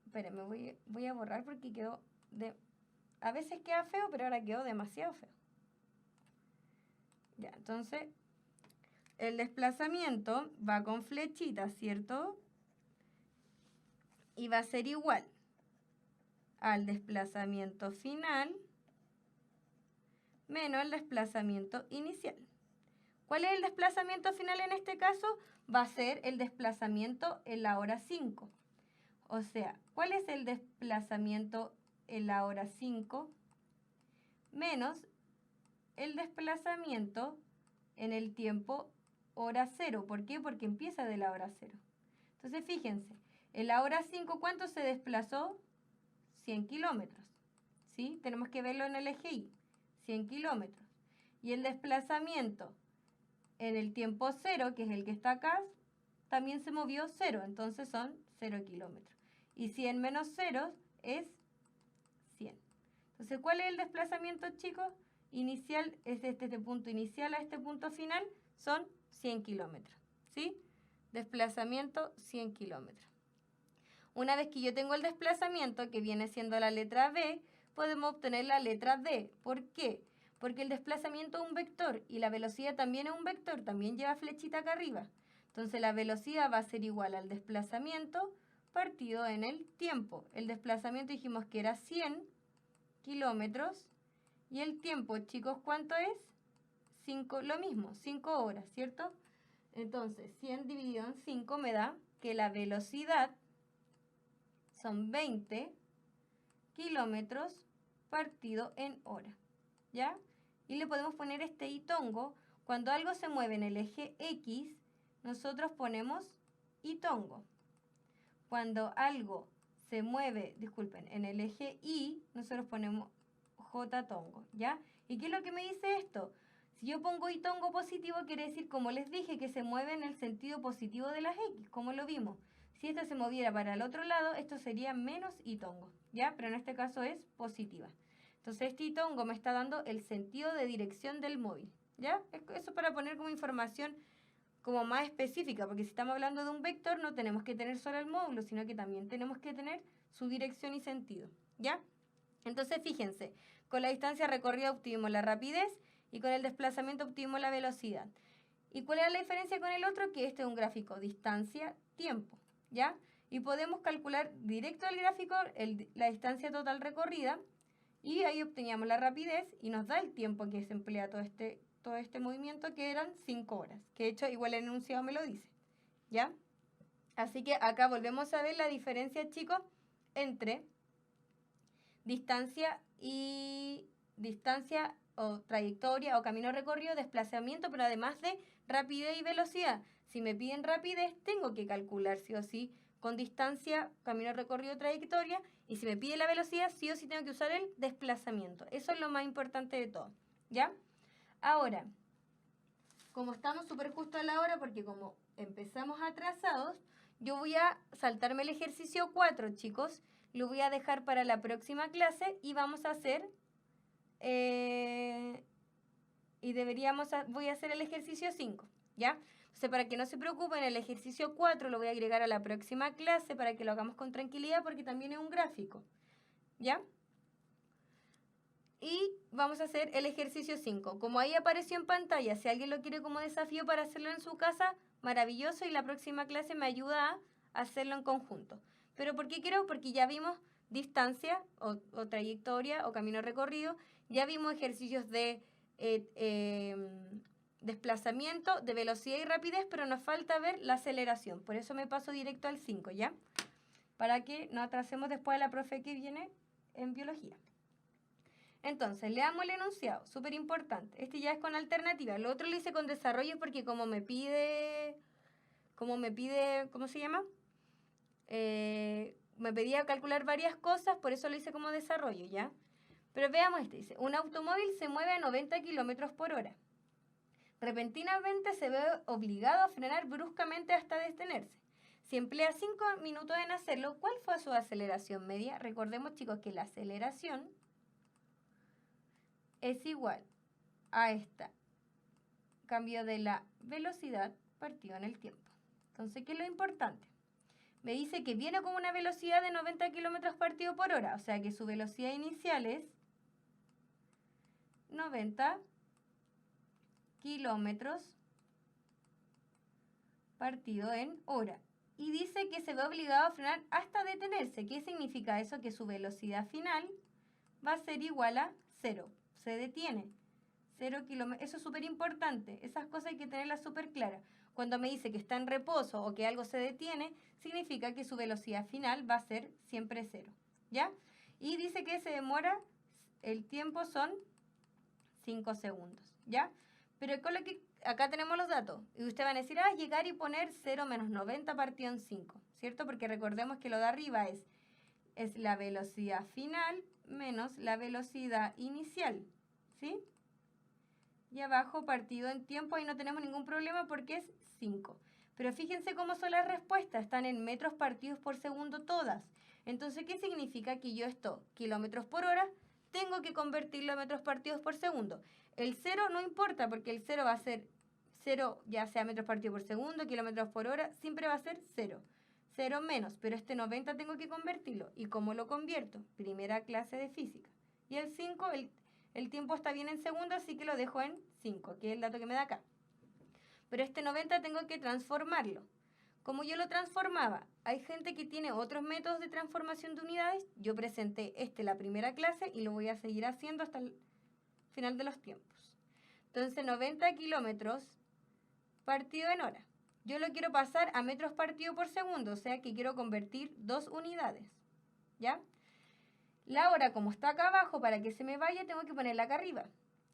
S1: Espérenme, voy a borrar porque quedó a veces queda feo, pero ahora quedó demasiado feo. Ya, entonces el desplazamiento va con flechitas, ¿cierto? Y va a ser igual al desplazamiento final menos el desplazamiento inicial. ¿Cuál es el desplazamiento final en este caso? Va a ser el desplazamiento en la hora 5. O sea, ¿cuál es el desplazamiento en la hora 5? Menos el desplazamiento en el tiempo hora 0. ¿Por qué? Porque empieza de la hora 0. Entonces, fíjense, en la hora 5, ¿cuánto se desplazó? 100 kilómetros. ¿Sí? Tenemos que verlo en el eje Y. 100 kilómetros. Y el desplazamiento en el tiempo 0, que es el que está acá, también se movió 0. Entonces son 0 kilómetros. Y 100 menos 0 es 100. Entonces, ¿cuál es el desplazamiento, chicos? Inicial es desde este punto inicial a este punto final, son 100 kilómetros. ¿Sí? Desplazamiento 100 kilómetros. Una vez que yo tengo el desplazamiento, que viene siendo la letra B, podemos obtener la letra D. ¿Por qué? Porque el desplazamiento es un vector y la velocidad también es un vector, también lleva flechita acá arriba. Entonces la velocidad va a ser igual al desplazamiento partido en el tiempo. El desplazamiento dijimos que era 100 kilómetros y el tiempo, chicos, ¿cuánto es? 5, lo mismo, 5 horas, ¿cierto? Entonces 100 dividido en 5 me da que la velocidad son 20 kilómetros partido en hora, ¿ya? Y le podemos poner este itongo. Cuando algo se mueve en el eje X, nosotros ponemos itongo. Cuando algo se mueve, disculpen, en el eje Y, nosotros ponemos J-tongo, ¿ya? ¿Y qué es lo que me dice esto? Si yo pongo itongo positivo, quiere decir, como les dije, que se mueve en el sentido positivo de las X, como lo vimos. Si esta se moviera para el otro lado, esto sería menos itongo, ¿ya? Pero en este caso es positiva. Entonces este itongo me está dando el sentido de dirección del móvil, ¿ya? Eso para poner como información como más específica, porque si estamos hablando de un vector no tenemos que tener solo el módulo, sino que también tenemos que tener su dirección y sentido, ¿ya? Entonces fíjense, con la distancia recorrida obtuvimos la rapidez y con el desplazamiento obtuvimos la velocidad. ¿Y cuál era la diferencia con el otro? Que este es un gráfico distancia-tiempo, ¿ya? Y podemos calcular directo del gráfico la distancia total recorrida y ahí obteníamos la rapidez y nos da el tiempo que se emplea todo este movimiento, que eran 5 horas, que de hecho igual el enunciado me lo dice, ¿ya? Así que acá volvemos a ver la diferencia, chicos, entre distancia o trayectoria o camino recorrido, desplazamiento, pero además de rapidez y velocidad. Si me piden rapidez, tengo que calcular sí o sí con distancia, camino recorrido, trayectoria, y si me pide la velocidad, sí o sí tengo que usar el desplazamiento. Eso es lo más importante de todo, ¿ya? Ahora, como estamos súper justo a la hora, porque como empezamos atrasados, yo voy a saltarme el ejercicio 4, chicos. Lo voy a dejar para la próxima clase y vamos a hacer... voy a hacer el ejercicio 5, ¿ya? Entonces, para que no se preocupen, el ejercicio 4 lo voy a agregar a la próxima clase para que lo hagamos con tranquilidad, porque también es un gráfico, ¿ya? Y vamos a hacer el ejercicio 5. Como ahí apareció en pantalla, si alguien lo quiere como desafío para hacerlo en su casa, maravilloso, y la próxima clase me ayuda a hacerlo en conjunto. ¿Pero por qué quiero? Porque ya vimos distancia o trayectoria o camino recorrido, ya vimos ejercicios de desplazamiento, de velocidad y rapidez, pero nos falta ver la aceleración. Por eso me paso directo al 5, ¿ya? Para que no atrasemos después a la profe que viene en biología. Entonces, leamos el enunciado, súper importante. Este ya es con alternativa. Lo otro lo hice con desarrollo porque como me pide, ¿cómo se llama? Me pedía calcular varias cosas, por eso lo hice como desarrollo, ¿ya? Pero veamos este, dice, un automóvil se mueve a 90 kilómetros por hora. Repentinamente se ve obligado a frenar bruscamente hasta detenerse. Si emplea 5 minutos en hacerlo, ¿cuál fue su aceleración media? Recordemos, chicos, que la aceleración es igual a esta cambio de la velocidad partido en el tiempo. Entonces, ¿qué es lo importante? Me dice que viene con una velocidad de 90 kilómetros partido por hora, o sea que su velocidad inicial es 90 kilómetros partido en hora. Y dice que se ve obligado a frenar hasta detenerse. ¿Qué significa eso? Que su velocidad final va a ser igual a 0. Se detiene. 0 kilómetros. Eso es súper importante. Esas cosas hay que tenerlas súper claras. Cuando me dice que está en reposo o que algo se detiene, significa que su velocidad final va a ser siempre 0. ¿Ya? Y dice que se demora, el tiempo son 5 segundos. ¿Ya? Pero con lo que acá tenemos los datos. Y usted va a decir, llegar y poner 0 menos 90 partido en 5. ¿Cierto? Porque recordemos que lo de arriba es la velocidad final menos la velocidad inicial. ¿Sí? Y abajo partido en tiempo, ahí no tenemos ningún problema porque es 5. Pero fíjense cómo son las respuestas, están en metros partidos por segundo todas. Entonces, ¿qué significa? Que yo esto, kilómetros por hora, tengo que convertirlo a metros partidos por segundo. El 0 no importa porque el 0 va a ser 0, ya sea metros partidos por segundo, kilómetros por hora, siempre va a ser 0. 0 menos, pero este 90 tengo que convertirlo. ¿Y cómo lo convierto? Primera clase de física. Y el 5, el tiempo está bien en segundos, así que lo dejo en 5, que es el dato que me da acá. Pero este 90 tengo que transformarlo. Como yo lo transformaba, hay gente que tiene otros métodos de transformación de unidades. Yo presenté la primera clase y lo voy a seguir haciendo hasta el final de los tiempos. Entonces, 90 kilómetros partido en hora. Yo lo quiero pasar a metros partido por segundo, o sea que quiero convertir 2 unidades. ¿Ya? La hora, como está acá abajo, para que se me vaya, tengo que ponerla acá arriba.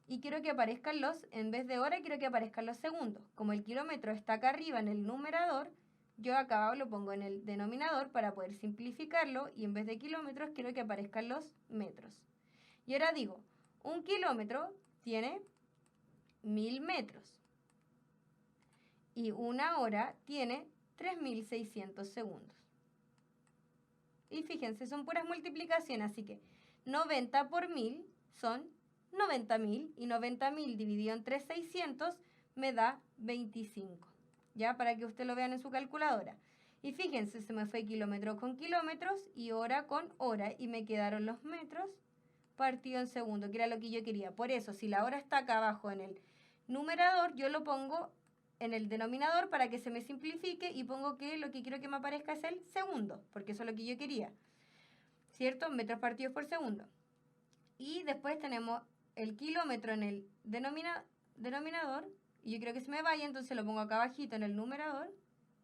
S1: Y quiero que aparezcan en vez de hora, quiero que aparezcan los segundos. Como el kilómetro está acá arriba en el numerador, yo acá abajo lo pongo en el denominador para poder simplificarlo. Y en vez de kilómetros, quiero que aparezcan los metros. Y ahora digo, un kilómetro tiene 1000 metros. Y una hora tiene 3600 segundos. Y fíjense, son puras multiplicaciones, así que 90 por 1000 son 90.000 y 90.000 dividido entre 600 me da 25. Ya, para que usted lo vean en su calculadora. Y fíjense, se me fue kilómetro con kilómetros y hora con hora y me quedaron los metros partido en segundo, que era lo que yo quería. Por eso, si la hora está acá abajo en el numerador, yo lo pongo en el denominador para que se me simplifique y pongo que lo que quiero que me aparezca es el segundo, porque eso es lo que yo quería, ¿cierto? Metros partidos por segundo. Y después tenemos el kilómetro en el denominador, y yo quiero que se me vaya, entonces lo pongo acá abajito en el numerador.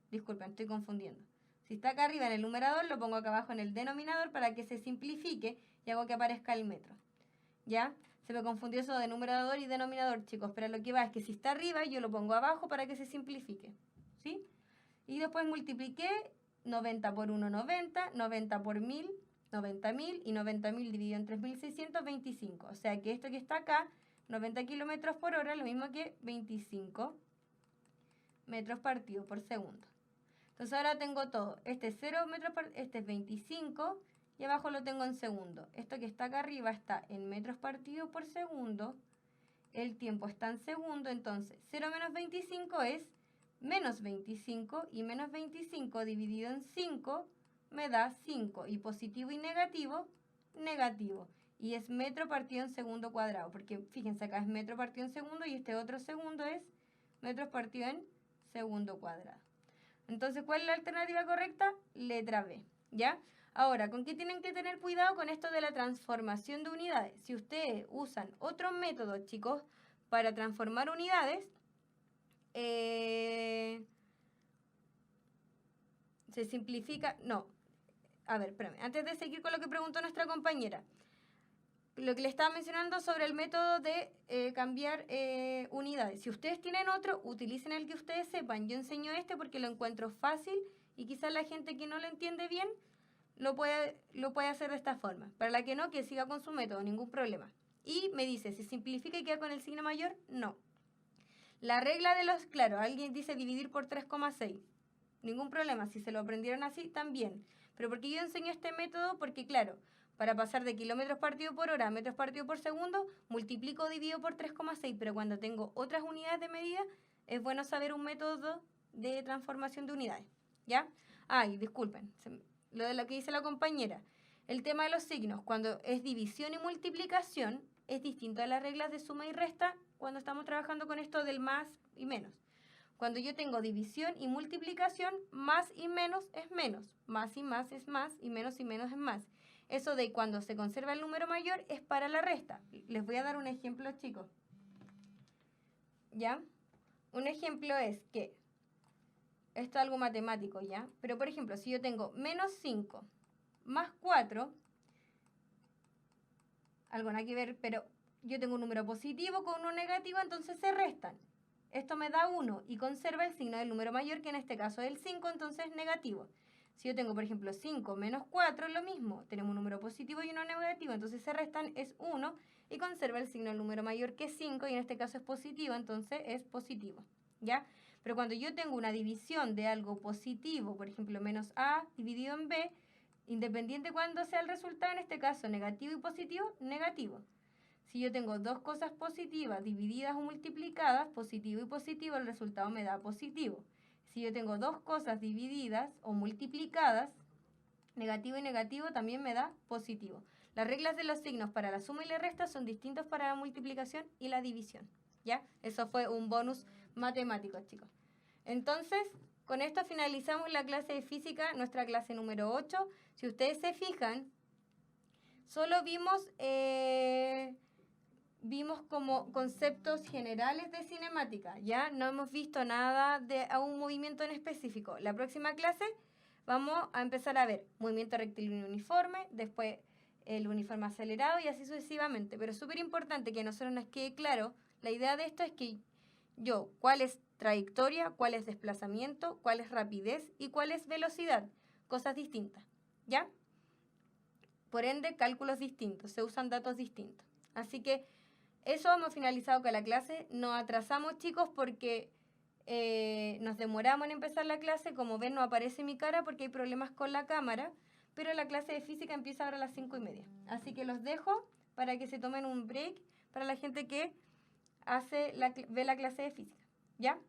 S1: Disculpen, estoy confundiendo. Si está acá arriba en el numerador, lo pongo acá abajo en el denominador para que se simplifique y hago que aparezca el metro. ¿Ya? Se me confundió eso de numerador y denominador, chicos, pero lo que va es que si está arriba, yo lo pongo abajo para que se simplifique. ¿Sí? Y después multipliqué 90 por 1, 90, 90 por 1000, 90.000 y 90.000 dividido en 3625. O sea que esto que está acá, 90 kilómetros por hora, es lo mismo que 25 metros partidos por segundo. Entonces ahora tengo todo. Este es 0 metros por, este es 25 y abajo lo tengo en segundo. Esto que está acá arriba está en metros partidos por segundo. El tiempo está en segundo, entonces 0 menos 25 es menos 25 y menos 25 dividido en 5 me da 5 y positivo y negativo, negativo. Y es metro partido en segundo cuadrado, porque fíjense acá es metro partido en segundo y este otro segundo es metros partido en segundo cuadrado. Entonces, ¿cuál es la alternativa correcta? Letra B, ¿ya? Ahora, ¿con qué tienen que tener cuidado con esto de la transformación de unidades? Si ustedes usan otro método, chicos, para transformar unidades, se simplifica... No, a ver, espérame. Antes de seguir con lo que preguntó nuestra compañera, lo que le estaba mencionando sobre el método de cambiar unidades. Si ustedes tienen otro, utilicen el que ustedes sepan. Yo enseño este porque lo encuentro fácil y quizás la gente que no lo entiende bien lo puede hacer de esta forma. Para la que no, que siga con su método, ningún problema. Y me dice, ¿se simplifica y queda con el signo mayor? No. La regla de los... Claro, alguien dice dividir por 3,6. Ningún problema, si se lo aprendieron así, también. Pero ¿por qué yo enseño este método? Porque, claro, para pasar de kilómetros partido por hora a metros partido por segundo, multiplico o divido por 3,6. Pero cuando tengo otras unidades de medida, es bueno saber un método de transformación de unidades. ¿Ya? Ay, disculpen, lo de lo que dice la compañera. El tema de los signos, cuando es división y multiplicación, es distinto a las reglas de suma y resta cuando estamos trabajando con esto del más y menos. Cuando yo tengo división y multiplicación, más y menos es menos. Más y más es más y menos es más. Eso de cuando se conserva el número mayor es para la resta. Les voy a dar un ejemplo, chicos. ¿ya? Un ejemplo es que, esto es algo matemático, ¿ya? Pero, por ejemplo, si yo tengo menos 5 más 4, algo nada que ver, pero yo tengo un número positivo con uno negativo, entonces se restan. Esto me da 1 y conserva el signo del número mayor, que en este caso es el 5, entonces negativo. Si yo tengo, por ejemplo, 5 menos 4, lo mismo. Tenemos un número positivo y uno negativo, entonces se restan, es 1 y conserva el signo del número mayor, que es 5, y en este caso es positivo, entonces es positivo, ¿ya? Pero cuando yo tengo una división de algo positivo, por ejemplo, menos A dividido en B, independiente cuando sea el resultado, en este caso negativo y positivo, negativo. Si yo tengo dos cosas positivas divididas o multiplicadas, positivo y positivo, el resultado me da positivo. Si yo tengo dos cosas divididas o multiplicadas, negativo y negativo, también me da positivo. Las reglas de los signos para la suma y la resta son distintos para la multiplicación y la división, ¿ya? Eso fue un bonus matemático, chicos. Entonces, con esto finalizamos la clase de física, nuestra clase número 8. Si ustedes se fijan, solo vimos como conceptos generales de cinemática, ¿ya? No hemos visto nada de a un movimiento en específico. La próxima clase vamos a empezar a ver movimiento rectilíneo uniforme, después el uniforme acelerado y así sucesivamente. Pero es súper importante que a nosotros nos quede claro, la idea de esto es que cuál es trayectoria, cuál es desplazamiento, cuál es rapidez y cuál es velocidad. Cosas distintas, ¿ya? Por ende, cálculos distintos, se usan datos distintos. Así que eso hemos finalizado con la clase. Nos atrasamos, chicos, porque nos demoramos en empezar la clase. Como ven, no aparece mi cara porque hay problemas con la cámara, pero la clase de física empieza ahora a las 5:30. Así que los dejo para que se tomen un break para la gente que ve la clase de física, ¿ya?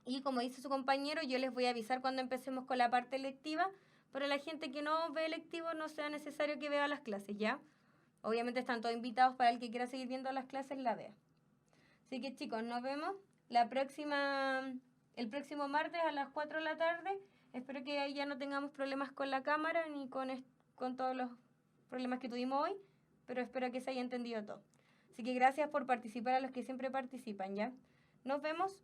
S1: Y como dice su compañero, yo les voy a avisar cuando empecemos con la parte lectiva. Para la gente que no ve lectivo, no sea necesario que vea las clases, ¿ya? Obviamente están todos invitados para el que quiera seguir viendo las clases, la vea. Así que, chicos, nos vemos el próximo martes a las 4 de la tarde. Espero que ahí ya no tengamos problemas con la cámara ni con todos los problemas que tuvimos hoy, pero espero que se haya entendido todo. Así que gracias por participar a los que siempre participan, ¿ya? Nos vemos.